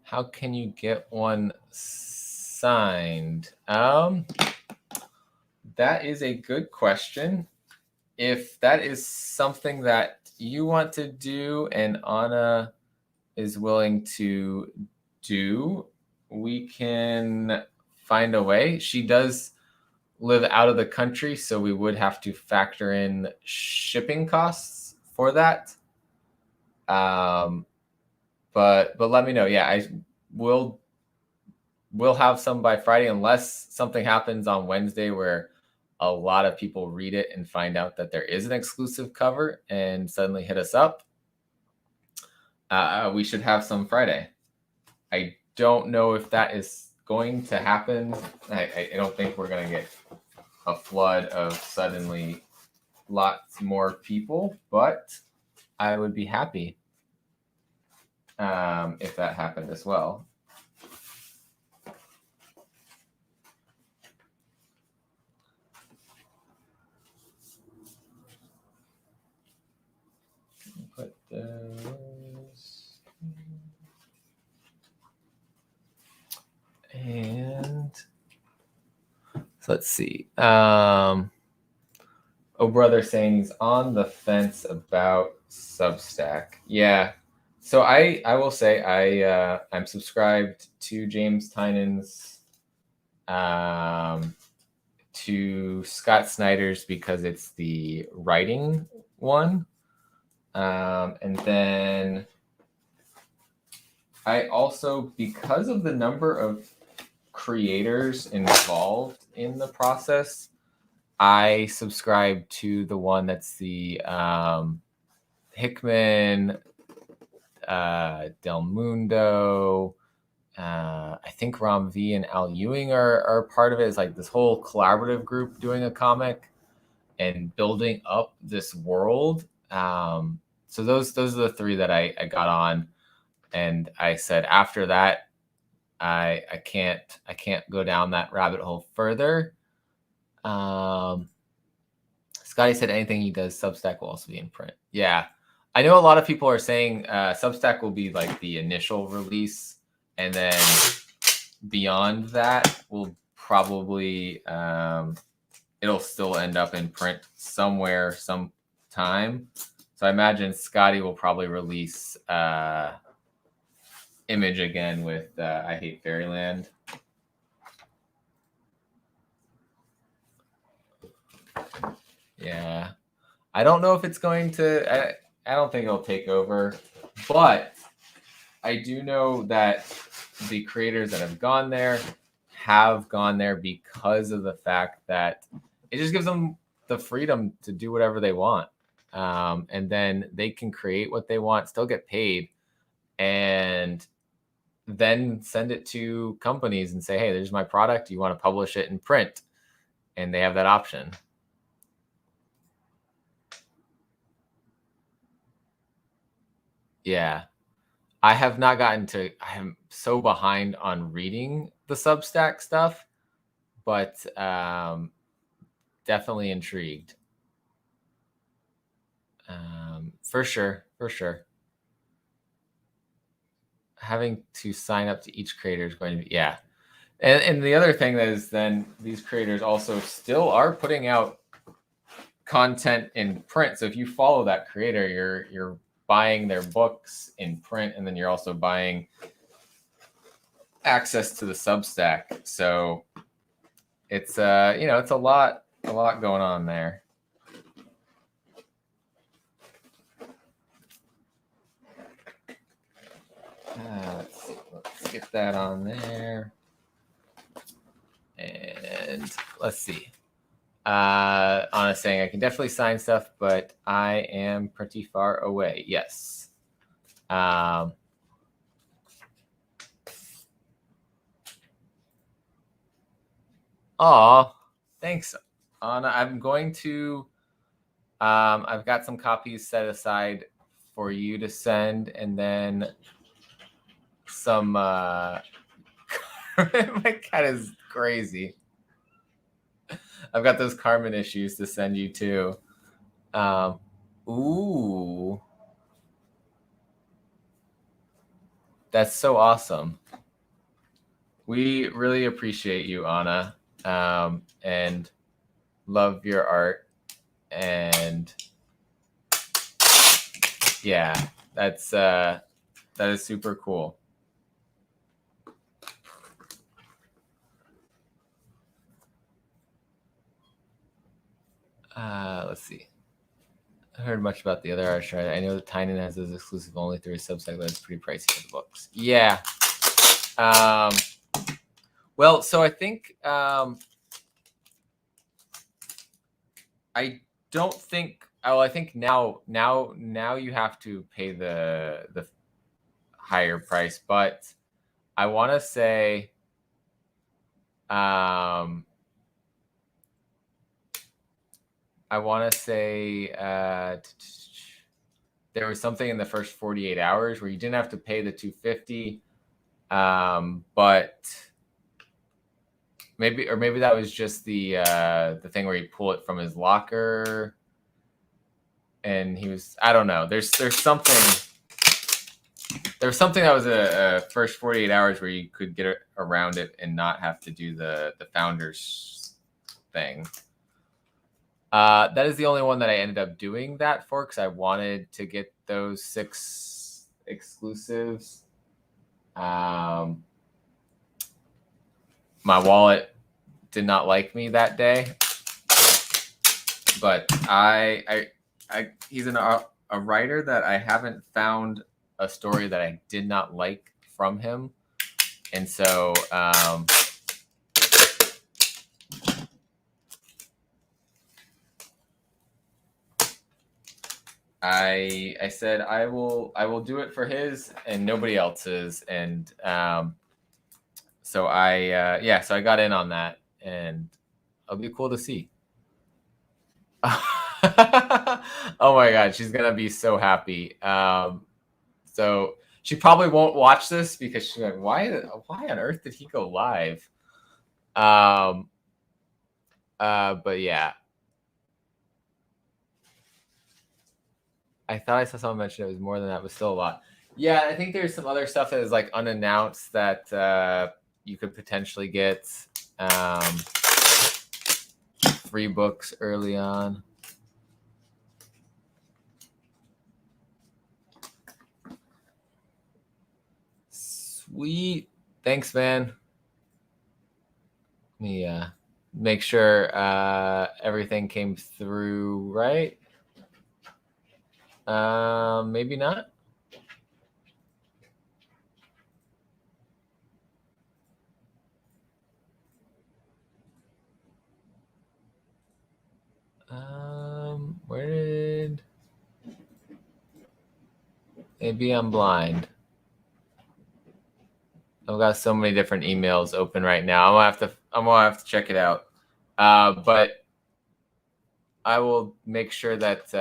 How can you get one signed? That is a good question. If that is something that you want to do and Ana is willing to do, we can find a way. She does live out of the country, so we would have to factor in shipping costs for that. But let me know. Yeah, I will. We'll have some by Friday, unless something happens on Wednesday where a lot of people read it and find out that there is an exclusive cover and suddenly hit us up. We should have some Friday. I don't know if that is going to happen. I don't think we're going to get a flood of suddenly lots more people, but I would be happy if that happened as well. Put those. And so let's see. Oh, brother saying he's on the fence about Substack. Yeah. So I will say I'm subscribed to James Tynan's, to Scott Snyder's because it's the writing one. And then I also, because of the number of creators involved in the process, I subscribe to the one that's the Hickman, Del Mundo. I think Ram V and Al Ewing are part of it. It's like this whole collaborative group doing a comic and building up this world. So those are the three that I got on, and I said after that I can't go down that rabbit hole further. Scotty said anything he does Substack will also be in print. Yeah, I know a lot of people are saying Substack will be like the initial release, and then beyond that will probably it'll still end up in print somewhere sometime. So I imagine Scotty will probably release Image again with I Hate Fairyland. Yeah, I don't know if it's going to. I don't think it'll take over, but I do know that the creators that have gone there because of the fact that it just gives them the freedom to do whatever they want. And then they can create what they want, still get paid, and then send it to companies and say, hey, there's my product. You want to publish it in print? And they have that option. Yeah. I have not gotten to, I am so behind on reading the Substack stuff, but definitely intrigued. For sure. Having to sign up to each creator is going to be, yeah. And the other thing that is then these creators also still are putting out content in print. So if you follow that creator, you're buying their books in print, and then you're also buying access to the Substack. So it's it's a lot going on there. Let's get that on there. And let's see. Anna saying I can definitely sign stuff, but I am pretty far away. Yes. Aw, thanks, Anna. I'm going to. I've got some copies set aside for you to send, and then some. My cat is crazy. I've got those Carmen issues to send you too. Ooh, that's so awesome. We really appreciate you, Anna, and love your art. And yeah, that is super cool. Let's see. I heard much about the other art. I know that Tynan has those exclusive only through his Substack, but it's pretty pricey for the books. Yeah. Well, so I think I don't think. Oh, I think now you have to pay the higher price, but I want to say there was something in the first 48 hours where you didn't have to pay the $250, but maybe that was just the thing where you pull it from his locker, and he was, I don't know. There's something. There was something that was a first 48 hours where you could get around it and not have to do the founders thing. That is the only one that I ended up doing that for, because I wanted to get those 6 exclusives. My wallet did not like me that day, but he's an a writer that I haven't found a story that I did not like from him, and so I said I will do it for his and nobody else's, and so so I got in on that, and it'll be cool to see. Oh my god, she's gonna be so happy. So she probably won't watch this because she's like, why on earth did he go live? But yeah. I thought I saw someone mention it was more than that, but still a lot. Yeah, I think there's some other stuff that is like unannounced that you could potentially get 3 books early on. Sweet. Thanks, man. Let me make sure everything came through right. Maybe not. Where did... Maybe I'm blind. I've got so many different emails open right now. I'm gonna have to check it out. But I will make sure that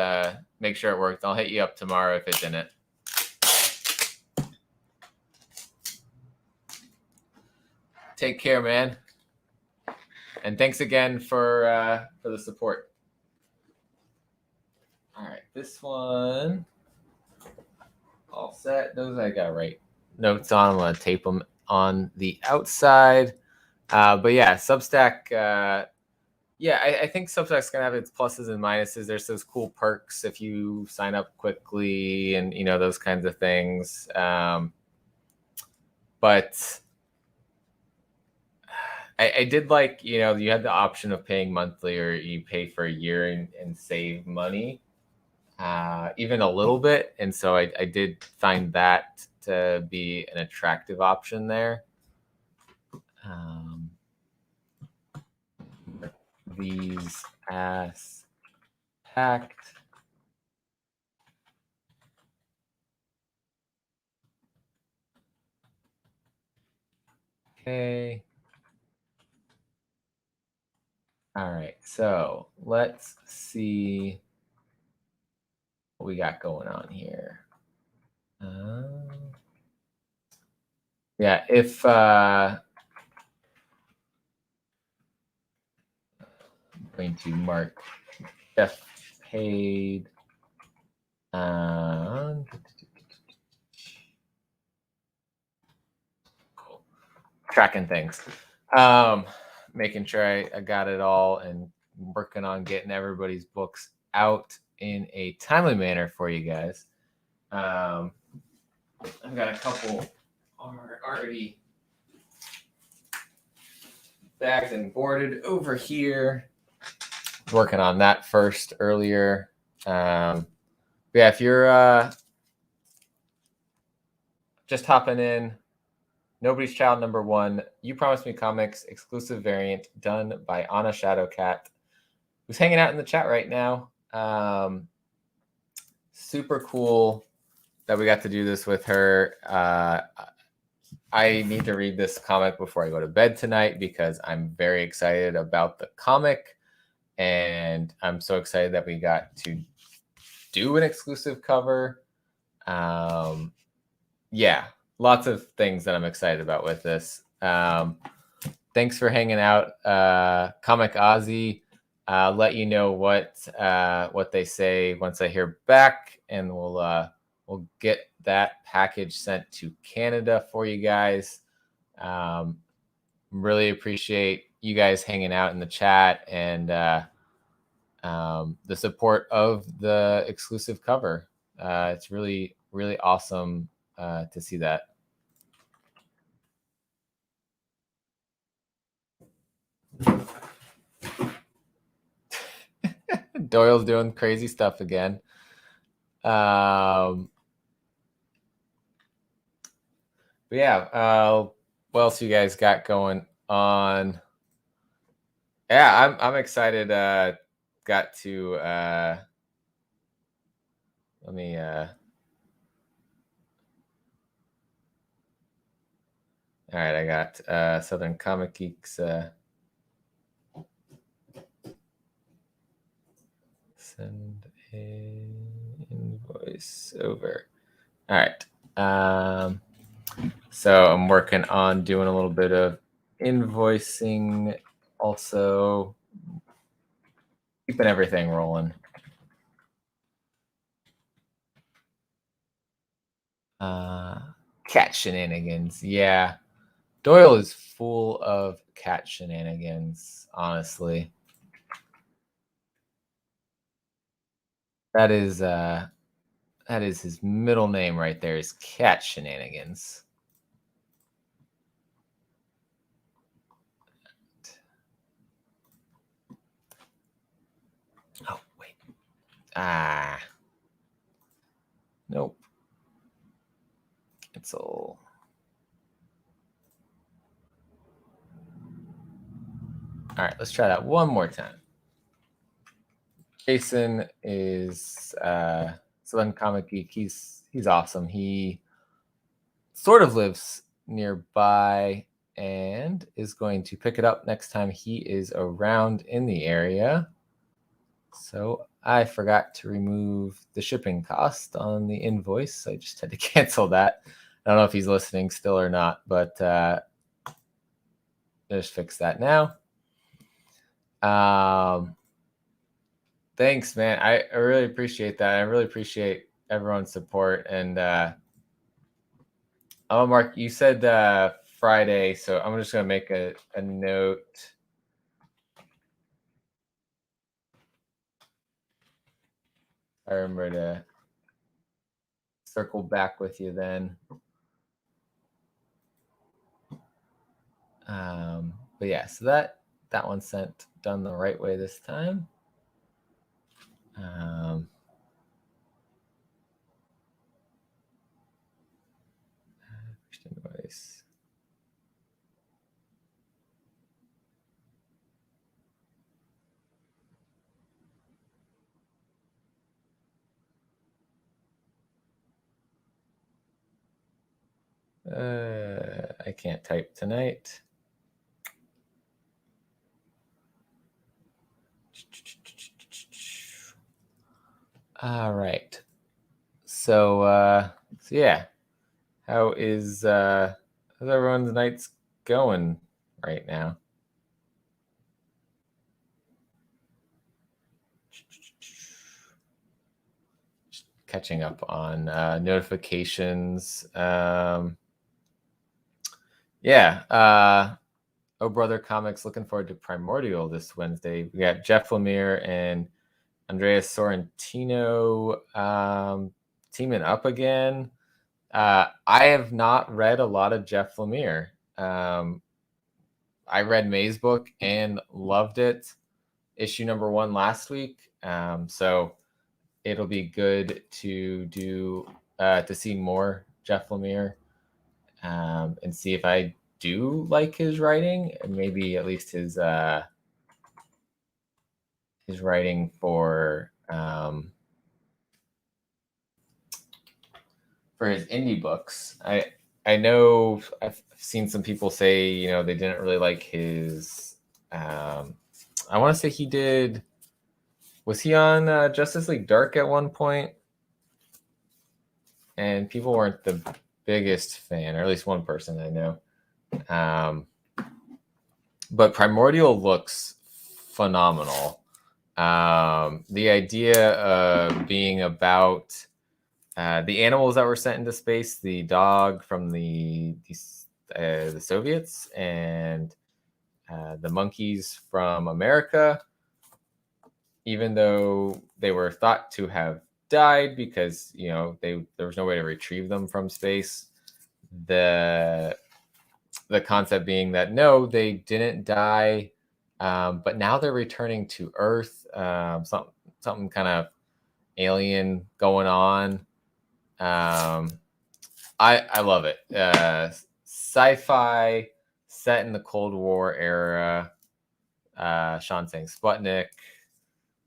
it worked. I'll hit you up tomorrow if it didn't. Take care, man. And thanks again for the support. All right, this one all set. Those I got right notes on. I'm gonna tape them on the outside. But yeah, Substack. I think Substack's gonna have its pluses and minuses. There's those cool perks if you sign up quickly, and those kinds of things. But I did like, you had the option of paying monthly or you pay for a year and save money, even a little bit. And so I did find that to be an attractive option there. These ass packed. Okay. All right, so let's see what we got going on here. Yeah, if I'm going to mark Jeff paid. Cool. Tracking things. Making sure I got it all and working on getting everybody's books out in a timely manner for you guys. I've got a couple already bagged and boarded over here. Working on that first earlier. Yeah, if you're just hopping in, Nobody's Child #1, You Promised Me Comics, exclusive variant done by Ana Shadowcat, who's hanging out in the chat right now. Super cool that we got to do this with her. I need to read this comic before I go to bed tonight because I'm very excited about the comic, and I'm so excited that we got to do an exclusive cover. Yeah, lots of things that I'm excited about with this. Thanks for hanging out, Comic Ozzy. Let you know what they say once I hear back, and we'll get that package sent to Canada for you guys. Really appreciate you guys hanging out in the chat and the support of the exclusive cover. It's really, really awesome to see that. Doyle's doing crazy stuff again. But yeah, what else you guys got going on? Yeah, I'm excited. Got to let me all right, I got Southern Comic Geeks send a invoice over. All right. So I'm working on doing a little bit of invoicing, also keeping everything rolling. Cat shenanigans. Yeah. Doyle is full of cat shenanigans, honestly. That is his middle name right there, is Cat Shenanigans. Oh, wait. Nope. Cancel. All right, let's try that one more time. Jason is Southern Comic Geek. He's awesome. He sort of lives nearby and is going to pick it up next time he is around in the area. So I forgot to remove the shipping cost on the invoice. I just had to cancel that. I don't know if he's listening still or not, but just fix that now. Thanks, man. I really appreciate that. I really appreciate everyone's support. And Mark, you said Friday, so I'm just going to make a note. I remember to circle back with you then. But yeah, so that one's sent, done the right way this time. Invoice. I can't type tonight. All right. So yeah, how's everyone's nights going right now? Just catching up on notifications. Yeah. Oh Brother Comics, looking forward to Primordial this Wednesday. We got Jeff Lemire and Andreas Sorrentino teaming up again. I have not read a lot of Jeff Lemire. I read May's book and loved it. Issue number 1 last week. So it'll be good to do to see more Jeff Lemire and see if I do like his writing, and maybe at least his writing for his indie books. I know I've seen some people say they didn't really like his. I want to say he did. Was he on Justice League Dark at one point? And people weren't the biggest fan, or at least one person I know. But Primordial looks phenomenal. The idea of being about the animals that were sent into space, the dog from the Soviets and the monkeys from America, even though they were thought to have died because there was no way to retrieve them from space. The concept being that no, they didn't die, but now they're returning to Earth. Something kind of alien going on. I love it. Sci-fi set in the Cold War era. Sean saying Sputnik.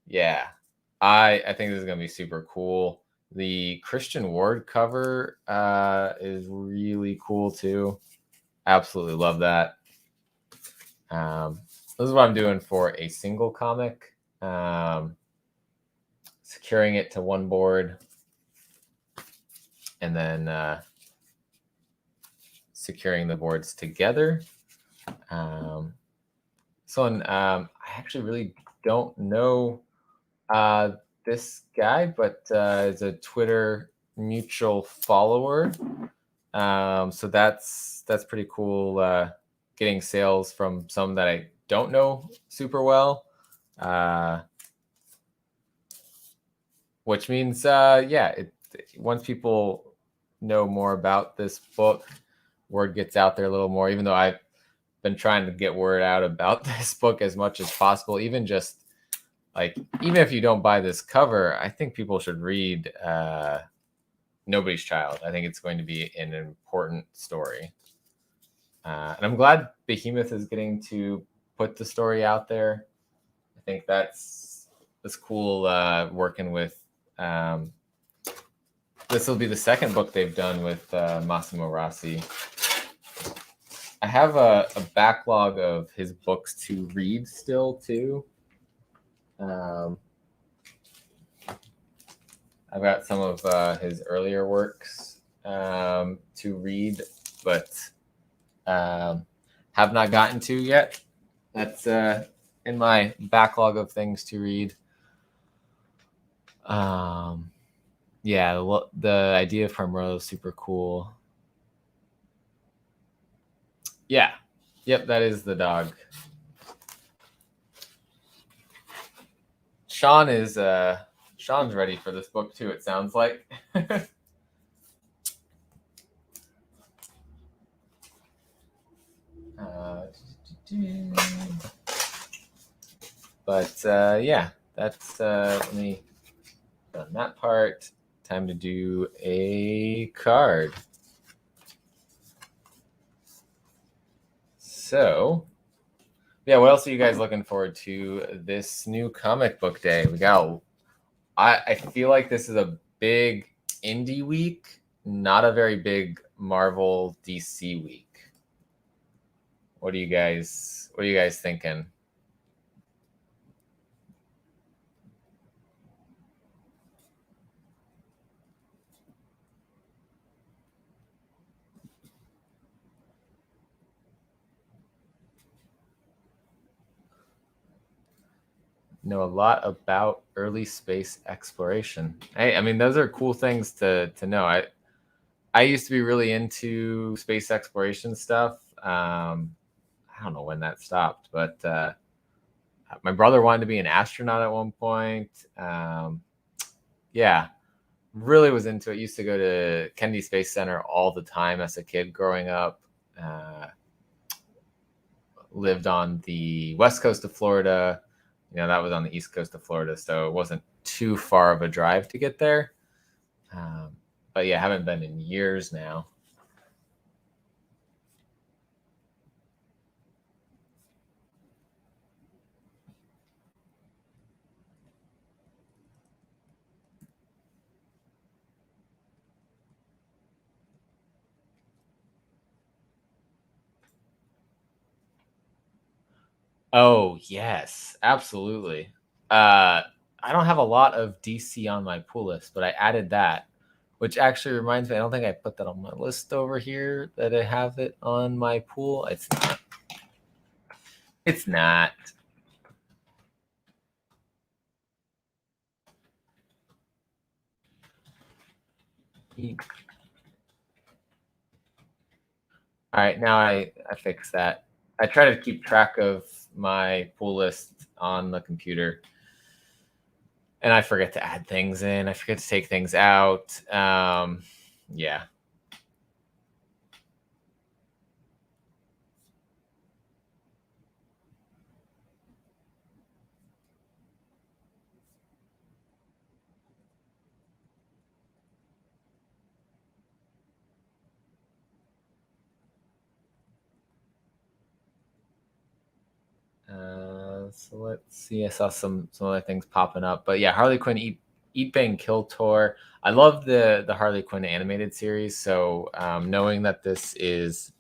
Yeah, I think this is gonna be super cool. The Christian Ward cover is really cool too. Absolutely love that. This is what I'm doing for a single comic. Securing it to one board, and then securing the boards together. I actually really don't know this guy, but is a Twitter mutual follower. So that's pretty cool. Getting sales from some that I don't know super well, which means once people know more about this book, word gets out there a little more. Even though I've been trying to get word out about this book as much as possible, even if you don't buy this cover, I think people should read Nobody's Child. I think it's going to be an important story. And I'm glad Behemoth is getting to put the story out there. I think that's cool working with. This will be the second book they've done with Massimo Rossi. I have a backlog of his books to read still, too. I've got some of his earlier works to read, but have not gotten to yet. That's in my backlog of things to read. The idea from Rose, super cool. Yeah. Yep, that is the dog. Sean's ready for this book too, it sounds like. That's let me done that part. Time to do a card. So, yeah, what else are you guys looking forward to this new comic book day? I feel like this is a big indie week, not a very big Marvel DC week. What are you guys thinking? Know a lot about early space exploration. Hey, I mean, those are cool things to know. I used to be really into space exploration stuff. I don't know when that stopped, but my brother wanted to be an astronaut at one point. Yeah, really was into it. Used to go to Kennedy Space Center all the time as a kid growing up. Lived on the west coast of Florida. That was on the east coast of Florida, so it wasn't too far of a drive to get there. But yeah, haven't been in years now. Oh, yes, absolutely. I don't have a lot of DC on my pull list, but I added that, which actually reminds me, I don't think I put that on my list over here that I have it on my pool. It's not. It's not. All right, now I fix that. I try to keep track of my pull list on the computer, and I forget to add things in. I forget to take things out. Yeah. So let's see. I saw some other things popping up, but yeah, Harley Quinn Eat Bang Kill Tour. I love the Harley Quinn animated series, so knowing that this is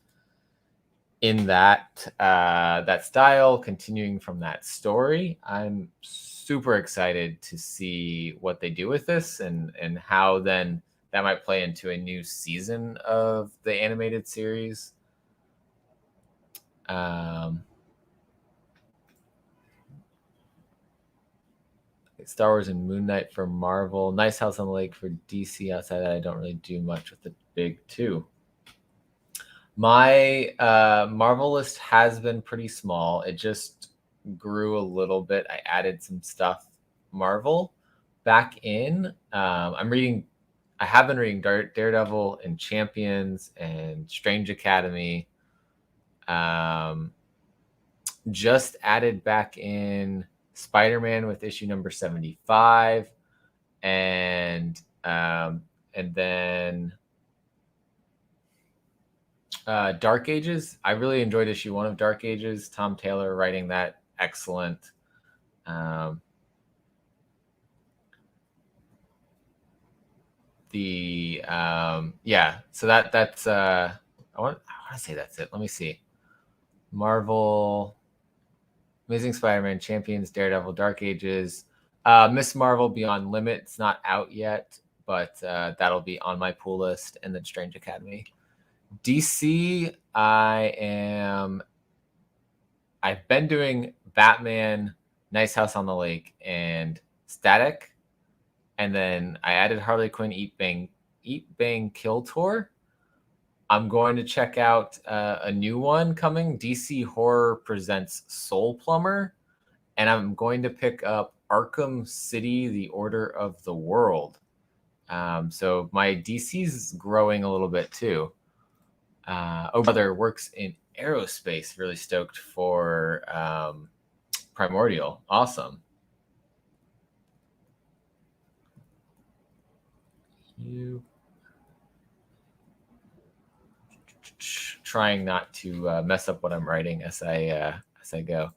in that that style, continuing from that story, I'm super excited to see what they do with this and how then that might play into a new season of the animated series. Star Wars and Moon Knight for Marvel. Nice House on the Lake for DC. Outside that, I don't really do much with the big two. My Marvel list has been pretty small. It just grew a little bit. I added some stuff Marvel back in. I have been reading Daredevil and Champions and Strange Academy. Just added back in Spider-Man with issue number 75, and then Dark Ages. I really enjoyed issue 1 of Dark Ages. Tom Taylor writing that, excellent. So that's I want to say that's it. Let me see. Marvel, Amazing Spider-Man, Champions, Daredevil, Dark Ages, Miss Marvel Beyond Limit. It's not out yet, but that'll be on my pool list, and then Strange Academy. DC, I've been doing Batman, Nice House on the Lake, and Static, and then I added Harley Quinn Eat Bang Kill Tour. I'm going to check out a new one coming. DC Horror presents Soul Plumber, and I'm going to pick up Arkham City: The Order of the World. So my DC's growing a little bit too. Brother works in aerospace. Really stoked for Primordial. Awesome. Trying not to mess up what I'm writing as I go.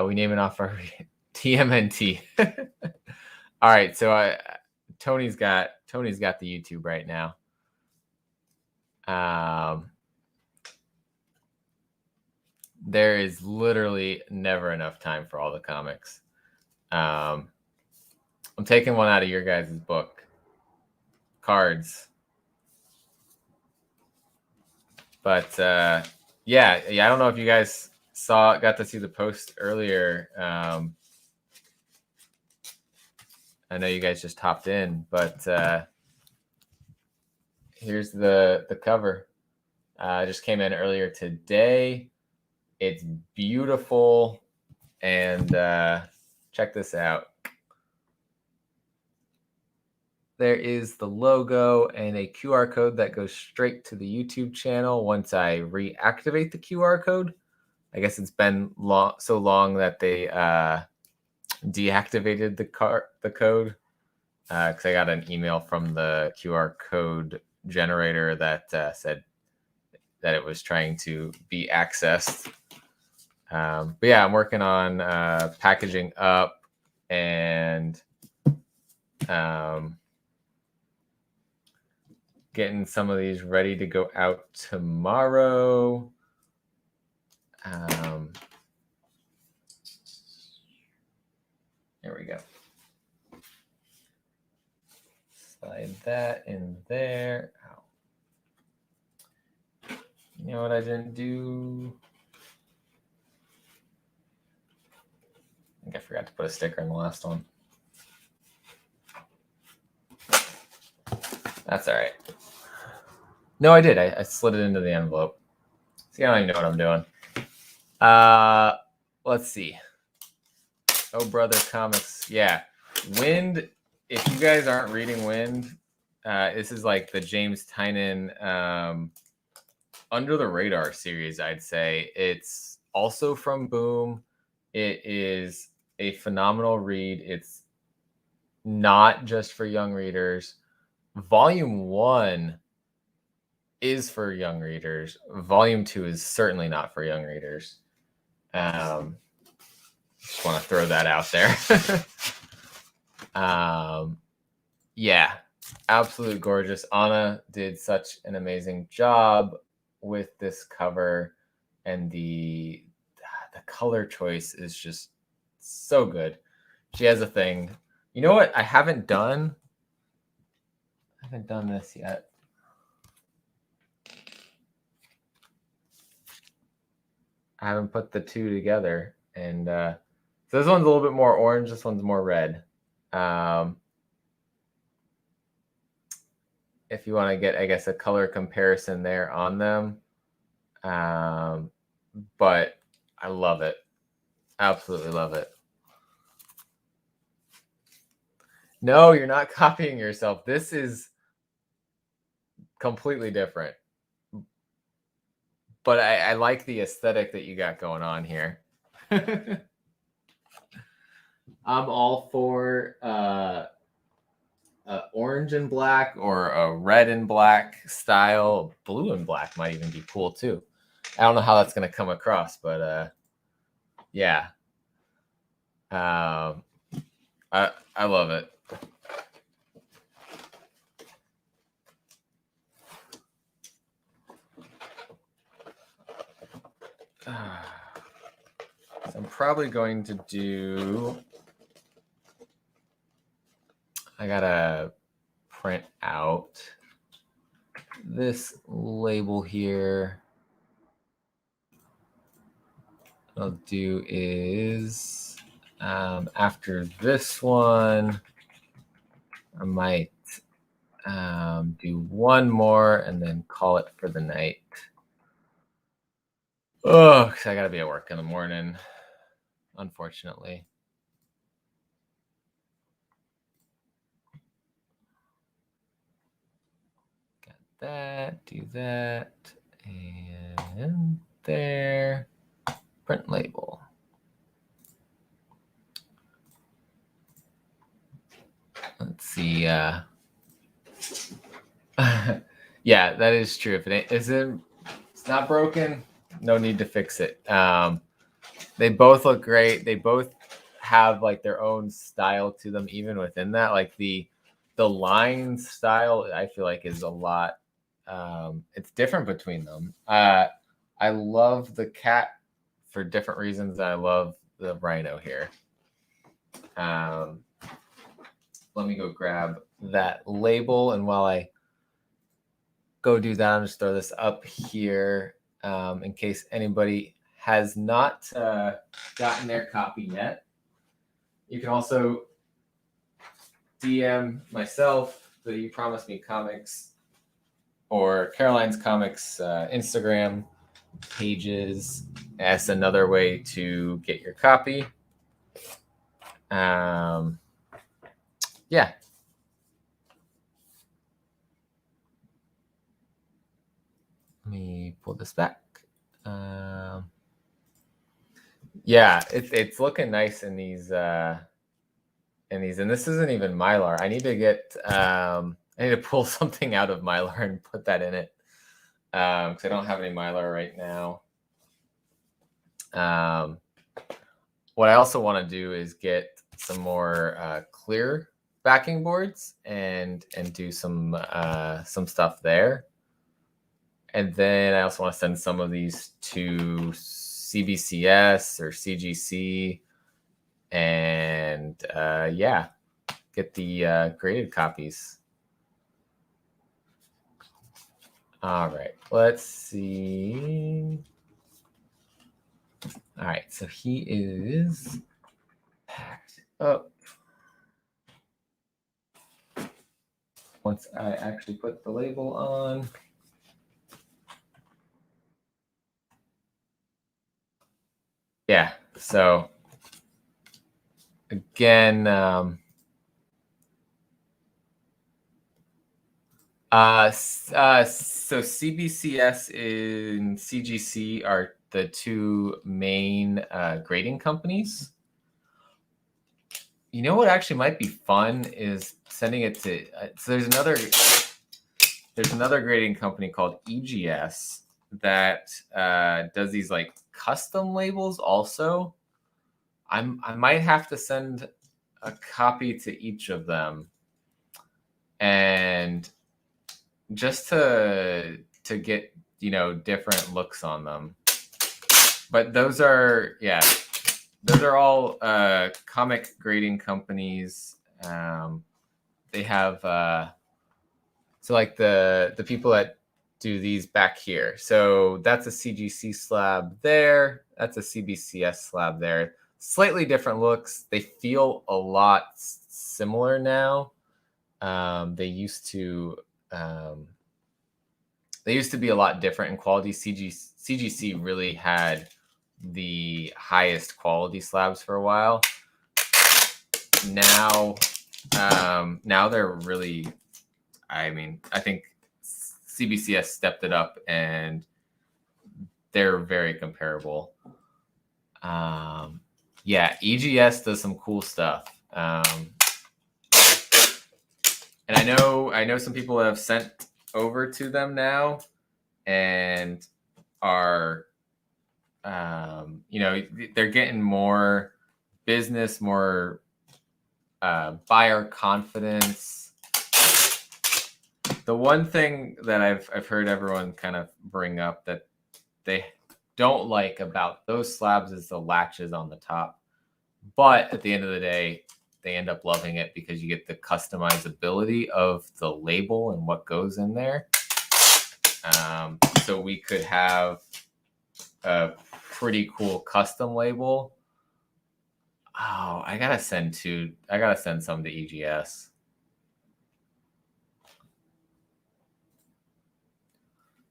We name it off our TMNT. All right, so Tony's got the YouTube right now. There is literally never enough time for all the comics. I'm taking one out of your guys' book, Cards. But yeah, I don't know if you guys got to see the post earlier. I know you guys just hopped in, but here's the cover. Just came in earlier today. It's beautiful, and check this out. There is the logo and a QR code that goes straight to the YouTube channel once I reactivate the QR code. I guess it's been so long that they deactivated the code because I got an email from the QR code generator that said that it was trying to be accessed. But yeah, I'm working on packaging up and getting some of these ready to go out tomorrow. There we go. Slide that in there. Ow. You know what I didn't do? I think I forgot to put a sticker in the last one. That's all right. No, I did. I slid it into the envelope. See, I don't even know what I'm doing. Let's see. Oh, Brother Comics. Yeah. Wind. If you guys aren't reading Wind, this is like the James Tynion Under the Radar series, I'd say. It's also from Boom. It is a phenomenal read. It's not just for young readers. Volume 1 is for young readers. Volume 2 is certainly not for young readers. Just want to throw that out there. Yeah, absolute gorgeous. Ana did such an amazing job with this cover, and the color choice is just so good. She has a thing. You know what? I haven't done this yet. I haven't put the two together, and so this one's a little bit more orange. This one's more red. If you want to get, I guess, a color comparison there on them. But I love it. Absolutely love it. No, you're not copying yourself. This is completely different. But I like the aesthetic that you got going on here. I'm all for orange and black, or a red and black style. Blue and black might even be cool too. I don't know how that's going to come across, but yeah. I love it. So I'm probably going to do, I gotta print out this label here. What I'll do is, after this one, I might do one more and then call it for the night. Oh, because I gotta be at work in the morning, unfortunately. Got that, do that, and there. Print label. Let's see. Yeah, that is true. If it isn't, it's not broken, no need to fix it. They both look great. They both have like their own style to them, even within that. Like the line style, I feel like is a lot. It's different between them. I love the cat for different reasons. I love the rhino here. Let me go grab that label, and while I go do that, I'm just throw this up here in case anybody has not gotten their copy yet. You can also DM myself, the You Promised Me Comics, or Caroline's Comics Instagram pages. That's another way to get your copy. Yeah. Let me pull this back. Yeah, it's looking nice in these. And this isn't even Mylar. I need to get. I need to pull something out of Mylar and put that in it, because I don't have any Mylar right now. What I also want to do is get some more clear backing boards and do some stuff there. And then I also want to send some of these to CBCS or CGC, and yeah, get the graded copies. All right, let's see. All right, so he is packed up. Once I actually put the label on. Yeah, so again, so CBCS and CGC are the two main grading companies. You know what actually might be fun is sending it to. So there's another grading company called EGS that does these like custom labels also. I might have to send a copy to each of them, and just to get different looks on them. But those are all comic grading companies. They have so like the people that do these back here. So that's a CGC slab there. That's a CBCS slab there. Slightly different looks. They feel a lot similar now. They used to be a lot different in quality. CGC really had the highest quality slabs for a while. Now they're really, I think CBCS stepped it up and they're very comparable. EGS does some cool stuff. And I know some people have sent over to them now and are they're getting more business, more buyer confidence. The one thing that I've heard everyone kind of bring up that they don't like about those slabs is the latches on the top. But at the end of the day, they end up loving it because you get the customizability of the label and what goes in there. So we could have a pretty cool custom label. Oh, I gotta send some to EGS.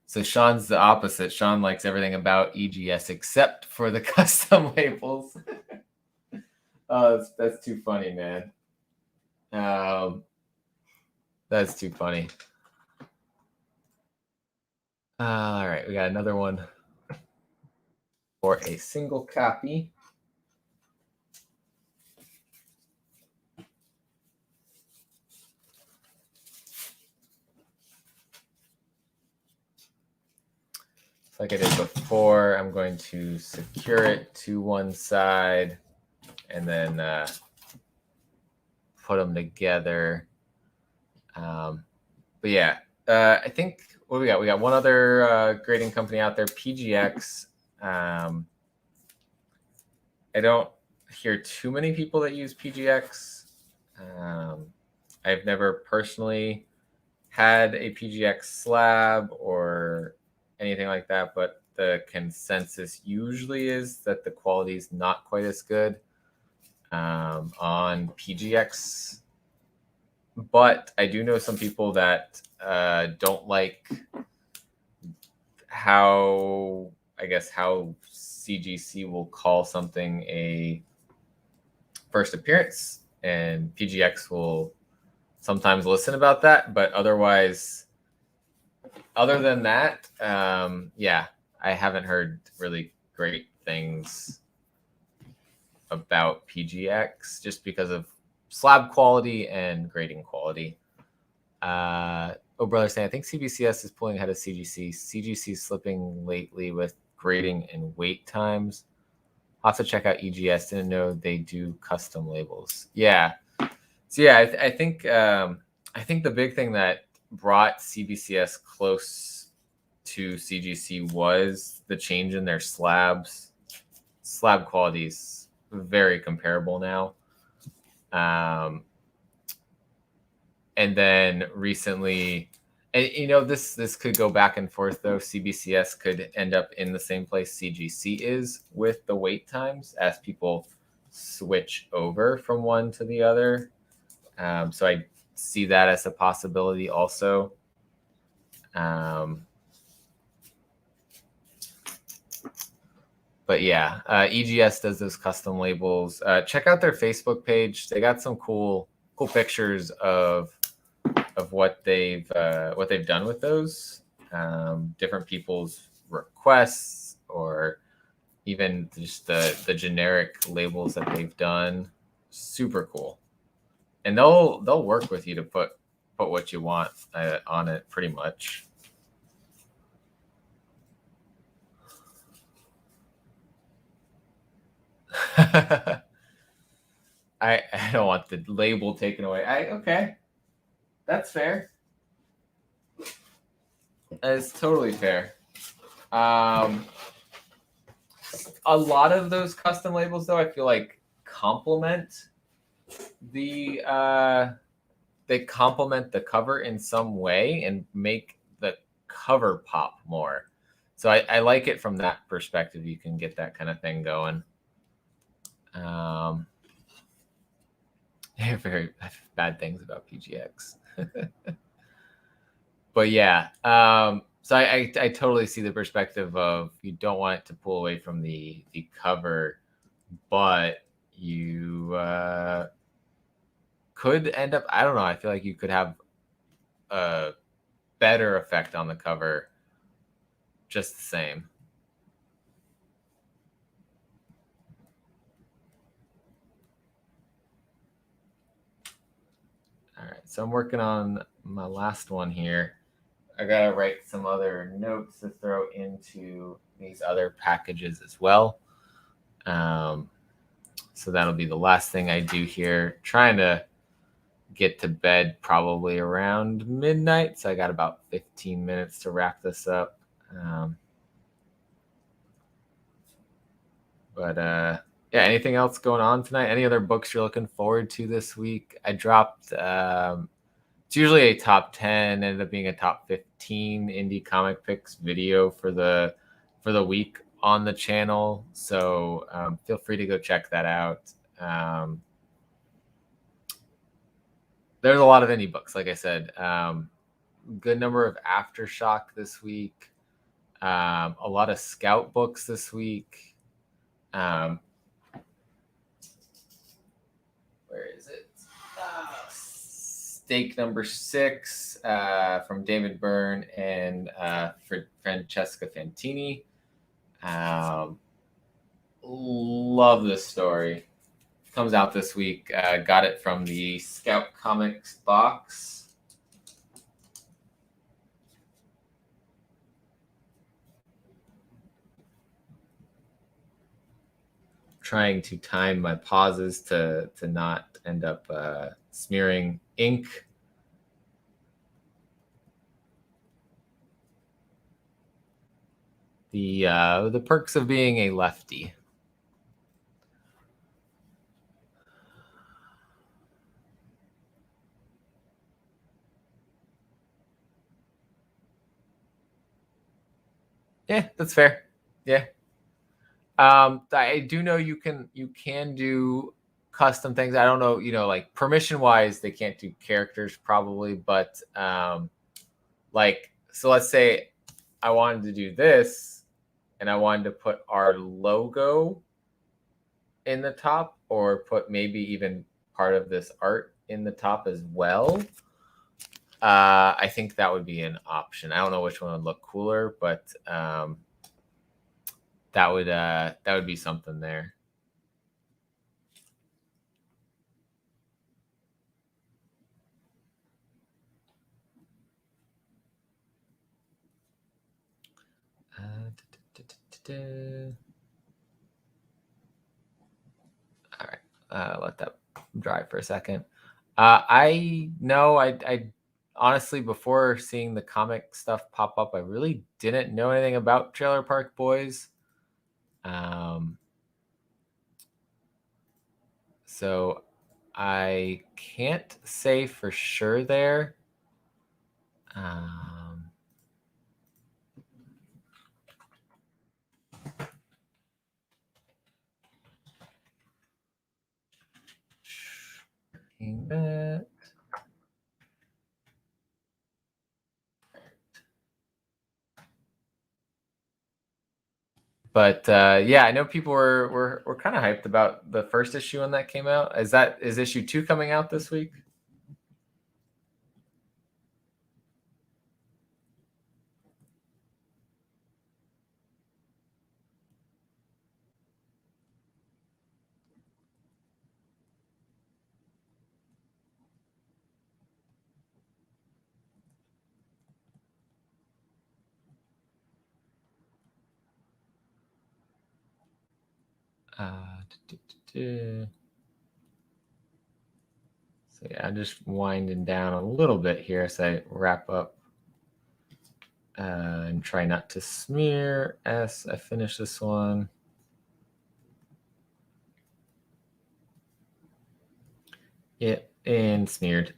So Sean's the opposite. Sean likes everything about EGS except for the custom labels. Oh, that's too funny, man. That's too funny. All right, we got another one for a single copy. Like I did before, I'm going to secure it to one side and then put them together. But yeah, I think what we got? We got one other grading company out there, PGX. I don't hear too many people that use PGX. I've never personally had a PGX slab or anything like that, but the consensus usually is that the quality is not quite as good on PGX. But I do know some people that don't like how CGC will call something a first appearance, and PGX will sometimes listen about that, but otherwise, other than that, I haven't heard really great things about PGX just because of slab quality and grading quality. Brother saying, I think CBCS is pulling ahead of CGC. CGC is slipping lately with grading and wait times. I'll have to check out EGS. Didn't know they do custom labels. Yeah. So yeah, I think the big thing that brought CBCS close to CGC was the change in their slabs. Slab quality is very comparable now. And then recently, and this could go back and forth though. CBCS could end up in the same place CGC is with the wait times as people switch over from one to the other. So I see that as a possibility also. But yeah, EGS does those custom labels. Check out their Facebook page. They got some cool pictures of what they've done with those. Different people's requests, or even just the generic labels that they've done. Super cool. And they'll work with you to put what you want on it, pretty much. don't want the label taken away. Okay, that's fair. That's totally fair. A lot of those custom labels, though, I feel like complement the they complement the cover in some way and make the cover pop more. So I like it from that perspective. You can get that kind of thing going. Very bad things about PGX. But yeah, so I totally see the perspective of you don't want it to pull away from the cover, but you could end up, I don't know, I feel like you could have a better effect on the cover just the same. All right, so I'm working on my last one here. I gotta write some other notes to throw into these other packages as well. So that'll be the last thing I do here. Trying to get to bed probably around midnight, so I got about 15 minutes to wrap this up. But yeah, anything else going on tonight? Any other books you're looking forward to this week? I dropped it's usually a top 10, ended up being a top 15 indie comic picks video for the week on the channel. So feel free to go check that out. There's a lot of indie books, like I said. Good number of Aftershock this week. A lot of Scout books this week. Where is it? Stake number 6 from David Byrne and Francesca Fantini. Love this story. Comes out this week. Got it from the Scout Comics box. Trying to time my pauses to not end up smearing ink. The perks of being a lefty. Yeah, that's fair. Yeah. I do know you can do custom things. I don't know, like permission wise, they can't do characters probably, but like, so let's say I wanted to do this and I wanted to put our logo in the top, or put maybe even part of this art in the top as well. I think that would be an option. I don't know which one would look cooler, but that would be something there. All right, let that dry for a second. I know I honestly, before seeing the comic stuff pop up, I really didn't know anything about Trailer Park Boys. So I can't say for sure there. But yeah, I know people were kind of hyped about the first issue when that came out. Is issue 2 coming out this week? So yeah, I'm just winding down a little bit here as I wrap up and try not to smear as I finish this one. Yeah, and smeared.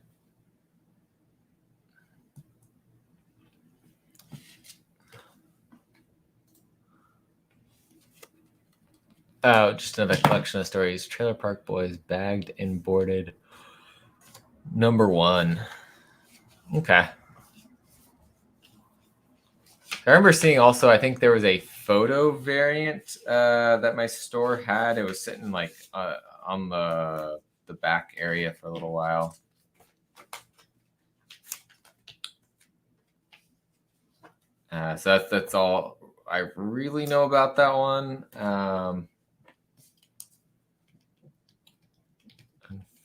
Oh, just another collection of stories. Trailer Park Boys, bagged and boarded. #1. Okay. I remember seeing also, I think there was a photo variant that my store had. It was sitting like on the back area for a little while. So that's all I really know about that one.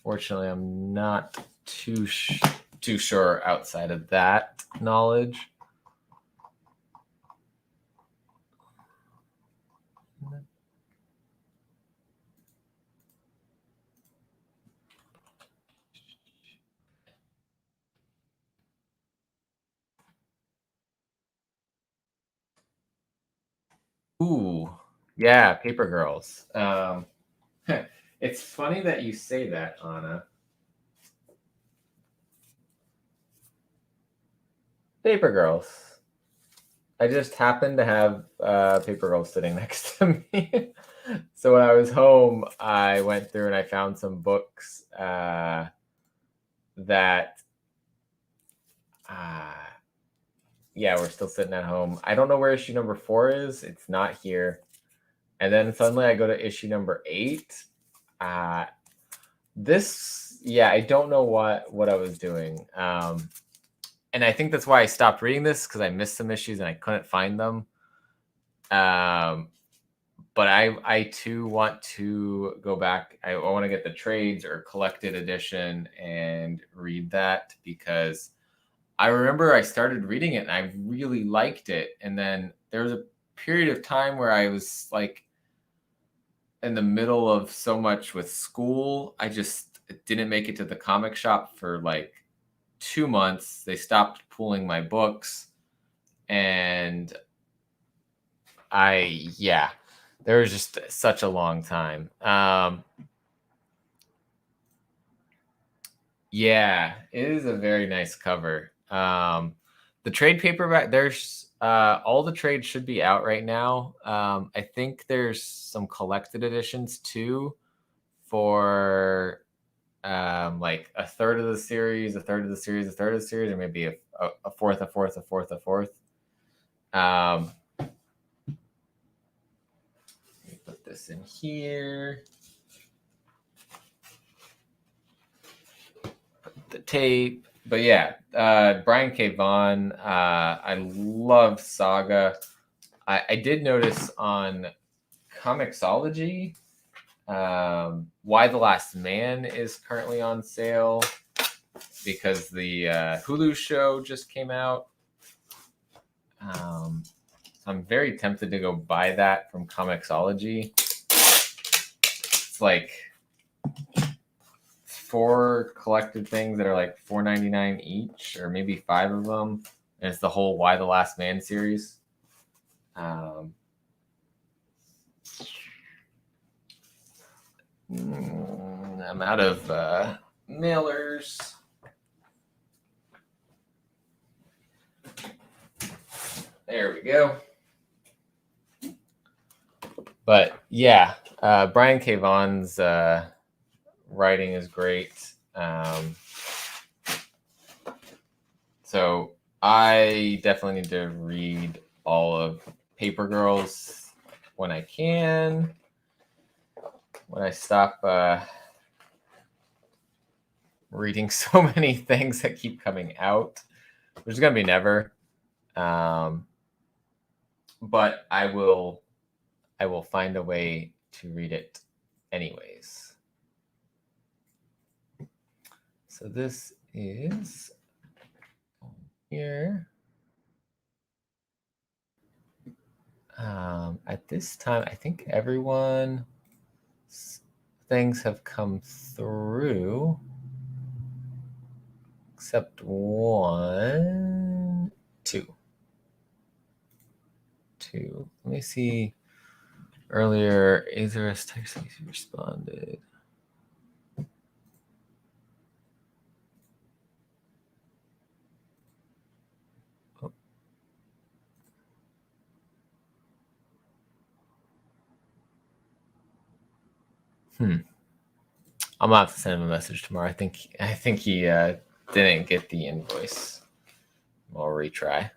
Unfortunately, I'm not too sure outside of that knowledge. Ooh, yeah, Paper Girls. It's funny that you say that, Anna. Paper Girls. I just happened to have Paper Girls sitting next to me. So when I was home, I went through and I found some books that, yeah, we're still sitting at home. I don't know where issue #4 is. It's not here. And then suddenly I go to issue #8. Yeah, I don't know what I was doing. And I think that's why I stopped reading this, because I missed some issues and I couldn't find them. But I too want to go back. I want to get the trades or collected edition and read that, because I remember I started reading it and I really liked it. And then there was a period of time where I was like in the middle of so much with school. I just didn't make it to the comic shop for like 2 months. They stopped pulling my books. And there was just such a long time. Yeah, it is a very nice cover. The trade paperback, there's all the trades should be out right now. I think there's some collected editions too for like a third of the series, a third of the series, a third of the series, or maybe a fourth, a fourth, a fourth, a fourth. Let me put this in here. The tape. But yeah, Brian K. Vaughan. I love Saga. I did notice on Comixology, Why the Last Man is currently on sale, because the Hulu show just came out. So I'm very tempted to go buy that from Comixology. It's like 4 collected things that are like $4.99 each, or maybe 5 of them, and it's the whole Why the Last Man series. I'm out of mailers. There we go. But yeah, Brian K. Vaughan's writing is great. So I definitely need to read all of Paper Girls when I can. When I stop reading so many things that keep coming out, which is going to be never. But I will find a way to read it anyways. So this is here. At this time, I think everyone's things have come through. except one, two. Let me see. Earlier, Azarus text responded. Oh. I'm gonna have to send him a message tomorrow. I think he didn't get the invoice. I'll retry.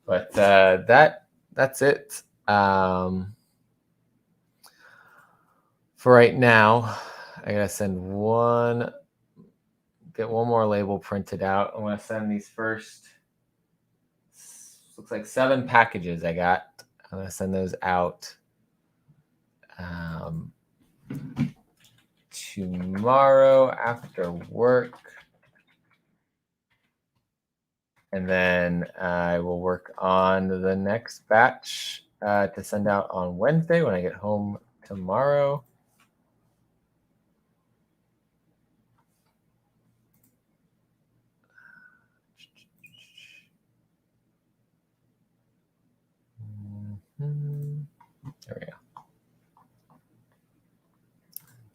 But that's it. For right now, I gotta get one more label printed out. I'm gonna send these first, looks like 7 packages I got. I'm gonna send those out tomorrow after work. And then I will work on the next batch to send out on Wednesday when I get home tomorrow. There we go.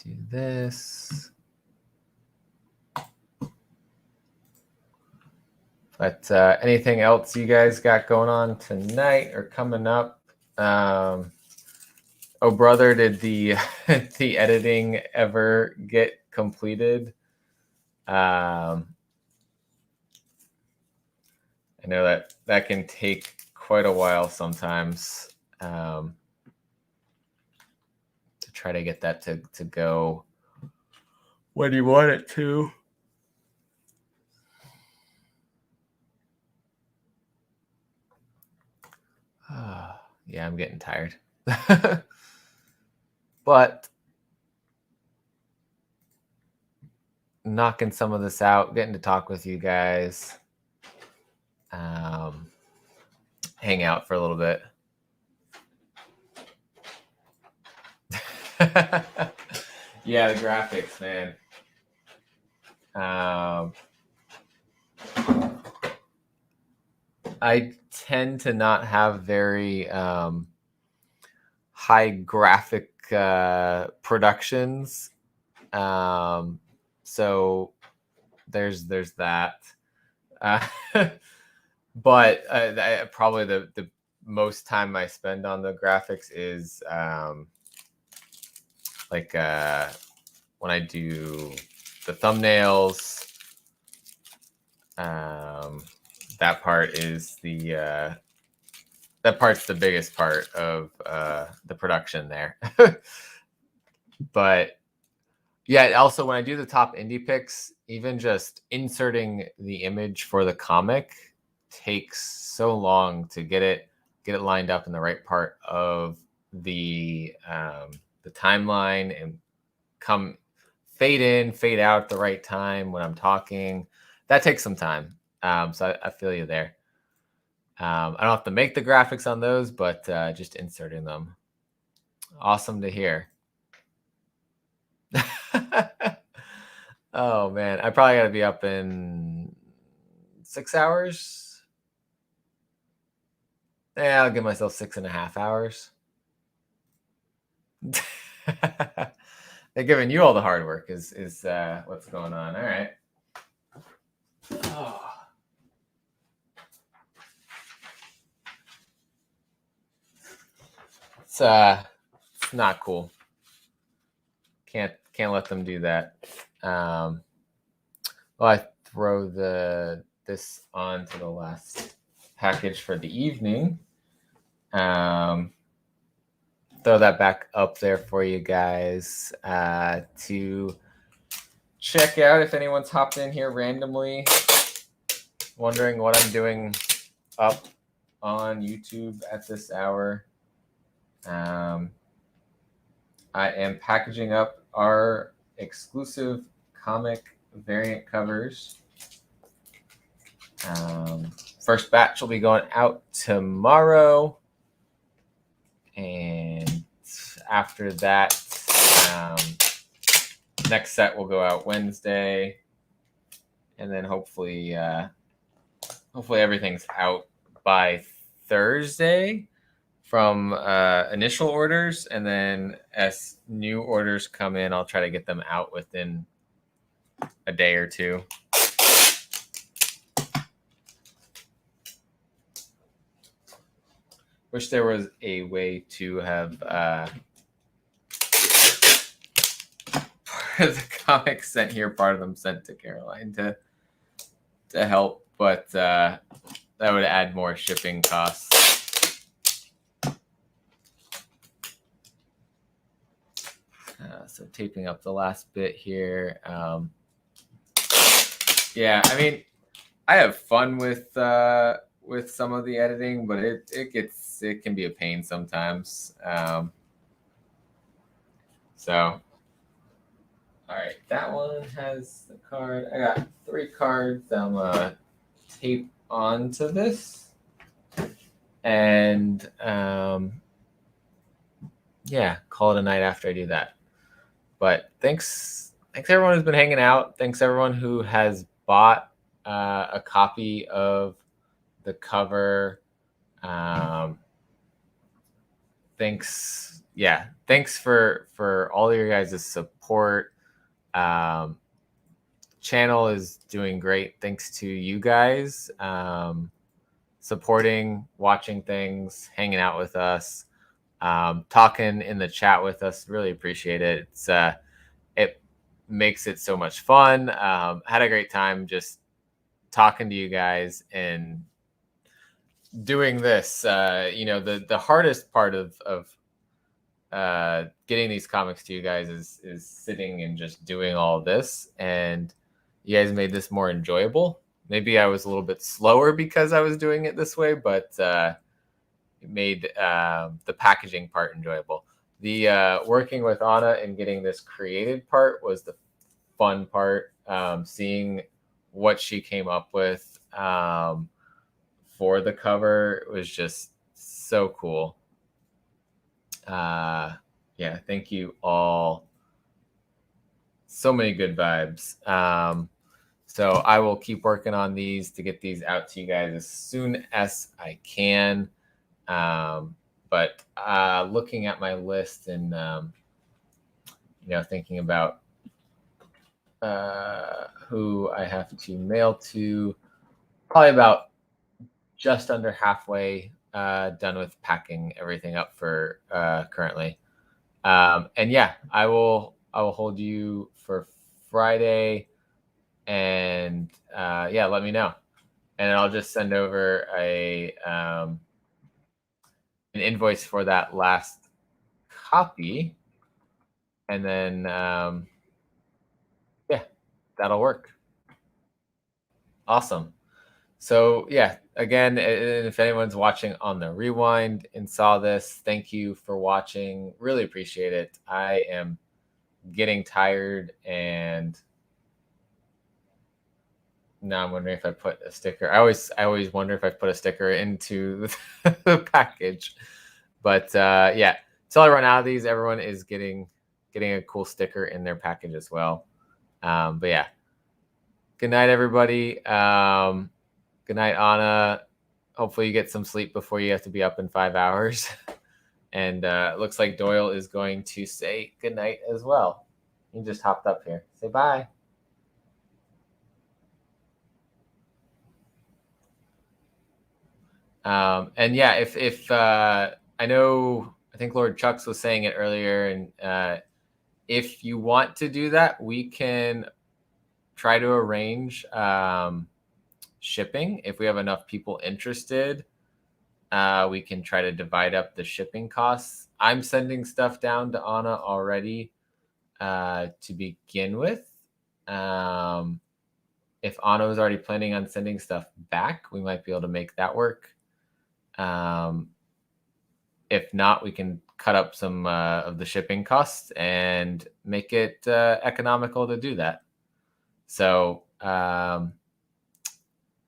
Do this. But anything else you guys got going on tonight or coming up? Oh, brother, did the the editing ever get completed? I know that can take quite a while sometimes to try to get that to go when you want it to. Yeah, I'm getting tired. But knocking some of this out, getting to talk with you guys, hang out for a little bit. Yeah, the graphics, man. I tend to not have very high graphic productions, so there's that. But probably the most time I spend on the graphics is like when I do the thumbnails. That part is that part's the biggest part of the production there. But yeah, also when I do the top indie picks, even just inserting the image for the comic takes so long to get it lined up in the right part of the timeline and come fade in, fade out at the right time when I'm talking. That takes some time. So I feel you there. I don't have to make the graphics on those, but just inserting them. Awesome to hear. Oh man, I probably got to be up in 6 hours. Yeah, I'll give myself 6.5 hours. They're giving you all the hard work is what's going on. All right. Oh. It's not cool. Can't let them do that. Well, I throw this on to the last package for the evening. Throw that back up there for you guys to check out if anyone's hopped in here randomly, wondering what I'm doing up on YouTube at this hour. I am packaging up our exclusive comic variant covers. First batch will be going out tomorrow. And after that, next set will go out Wednesday. and then hopefully everything's out by Thursday from initial orders, and then as new orders come in, I'll try to get them out within a day or two. Wish there was a way to have part of the comics sent here, part of them sent to Caroline to help, but that would add more shipping costs. So taping up the last bit here. Yeah, I mean, I have fun with some of the editing, but it can be a pain sometimes. So, all right, that one has the card. I got 3 cards. I'm gonna tape onto this, and yeah, call it a night after I do that. But thanks everyone who's been hanging out. Thanks everyone who has bought a copy of the cover. Thanks for all of your guys' support. Channel is doing great thanks to you guys supporting, watching things, hanging out with us, talking in the chat with us. Really appreciate it. It makes it so much fun. Had a great time just talking to you guys and doing this. The hardest part of getting these comics to you guys is sitting and just doing all of this, and you guys made this more enjoyable. Maybe I was a little bit slower because I was doing it this way, but it made the packaging part enjoyable. The working with Ana and getting this created part was the fun part. Seeing what she came up with for the cover was just so cool. Yeah, thank you all. So many good vibes. So I will keep working on these to get these out to you guys as soon as I can. But looking at my list and thinking about who I have to mail to, probably about just under halfway done with packing everything up for currently. And yeah, I will hold you for Friday, and yeah, let me know, and I'll just send over an invoice for that last copy, and then yeah, that'll work. Awesome. So yeah, again, if anyone's watching on the rewind and saw this, thank you for watching. Really appreciate it. I am getting tired, and now I'm wondering if I put a sticker. I always wonder if I put a sticker into the package. But yeah, until I run out of these, everyone is getting a cool sticker in their package as well. But yeah, good night, everybody. Good night, Ana. Hopefully you get some sleep before you have to be up in 5 hours. And it looks like Doyle is going to say good night as well. He just hopped up here. Say bye. And yeah, if I know, I think Lord Chucks was saying it earlier, and if you want to do that, we can try to arrange shipping. If we have enough people interested, we can try to divide up the shipping costs. I'm sending stuff down to Ana already to begin with. If Ana was already planning on sending stuff back, we might be able to make that work. If not, we can cut up some of the shipping costs and make it economical to do that. So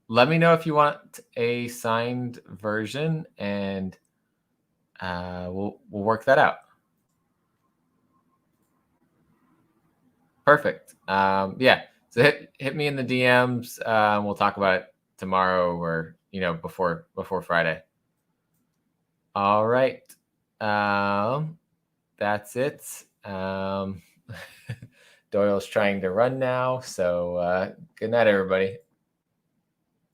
let me know if you want a signed version, and we'll work that out. Perfect. Yeah. So hit me in the DMs. We'll talk about it tomorrow or before Friday. All right. That's it. Doyle's trying to run now. So good night, everybody.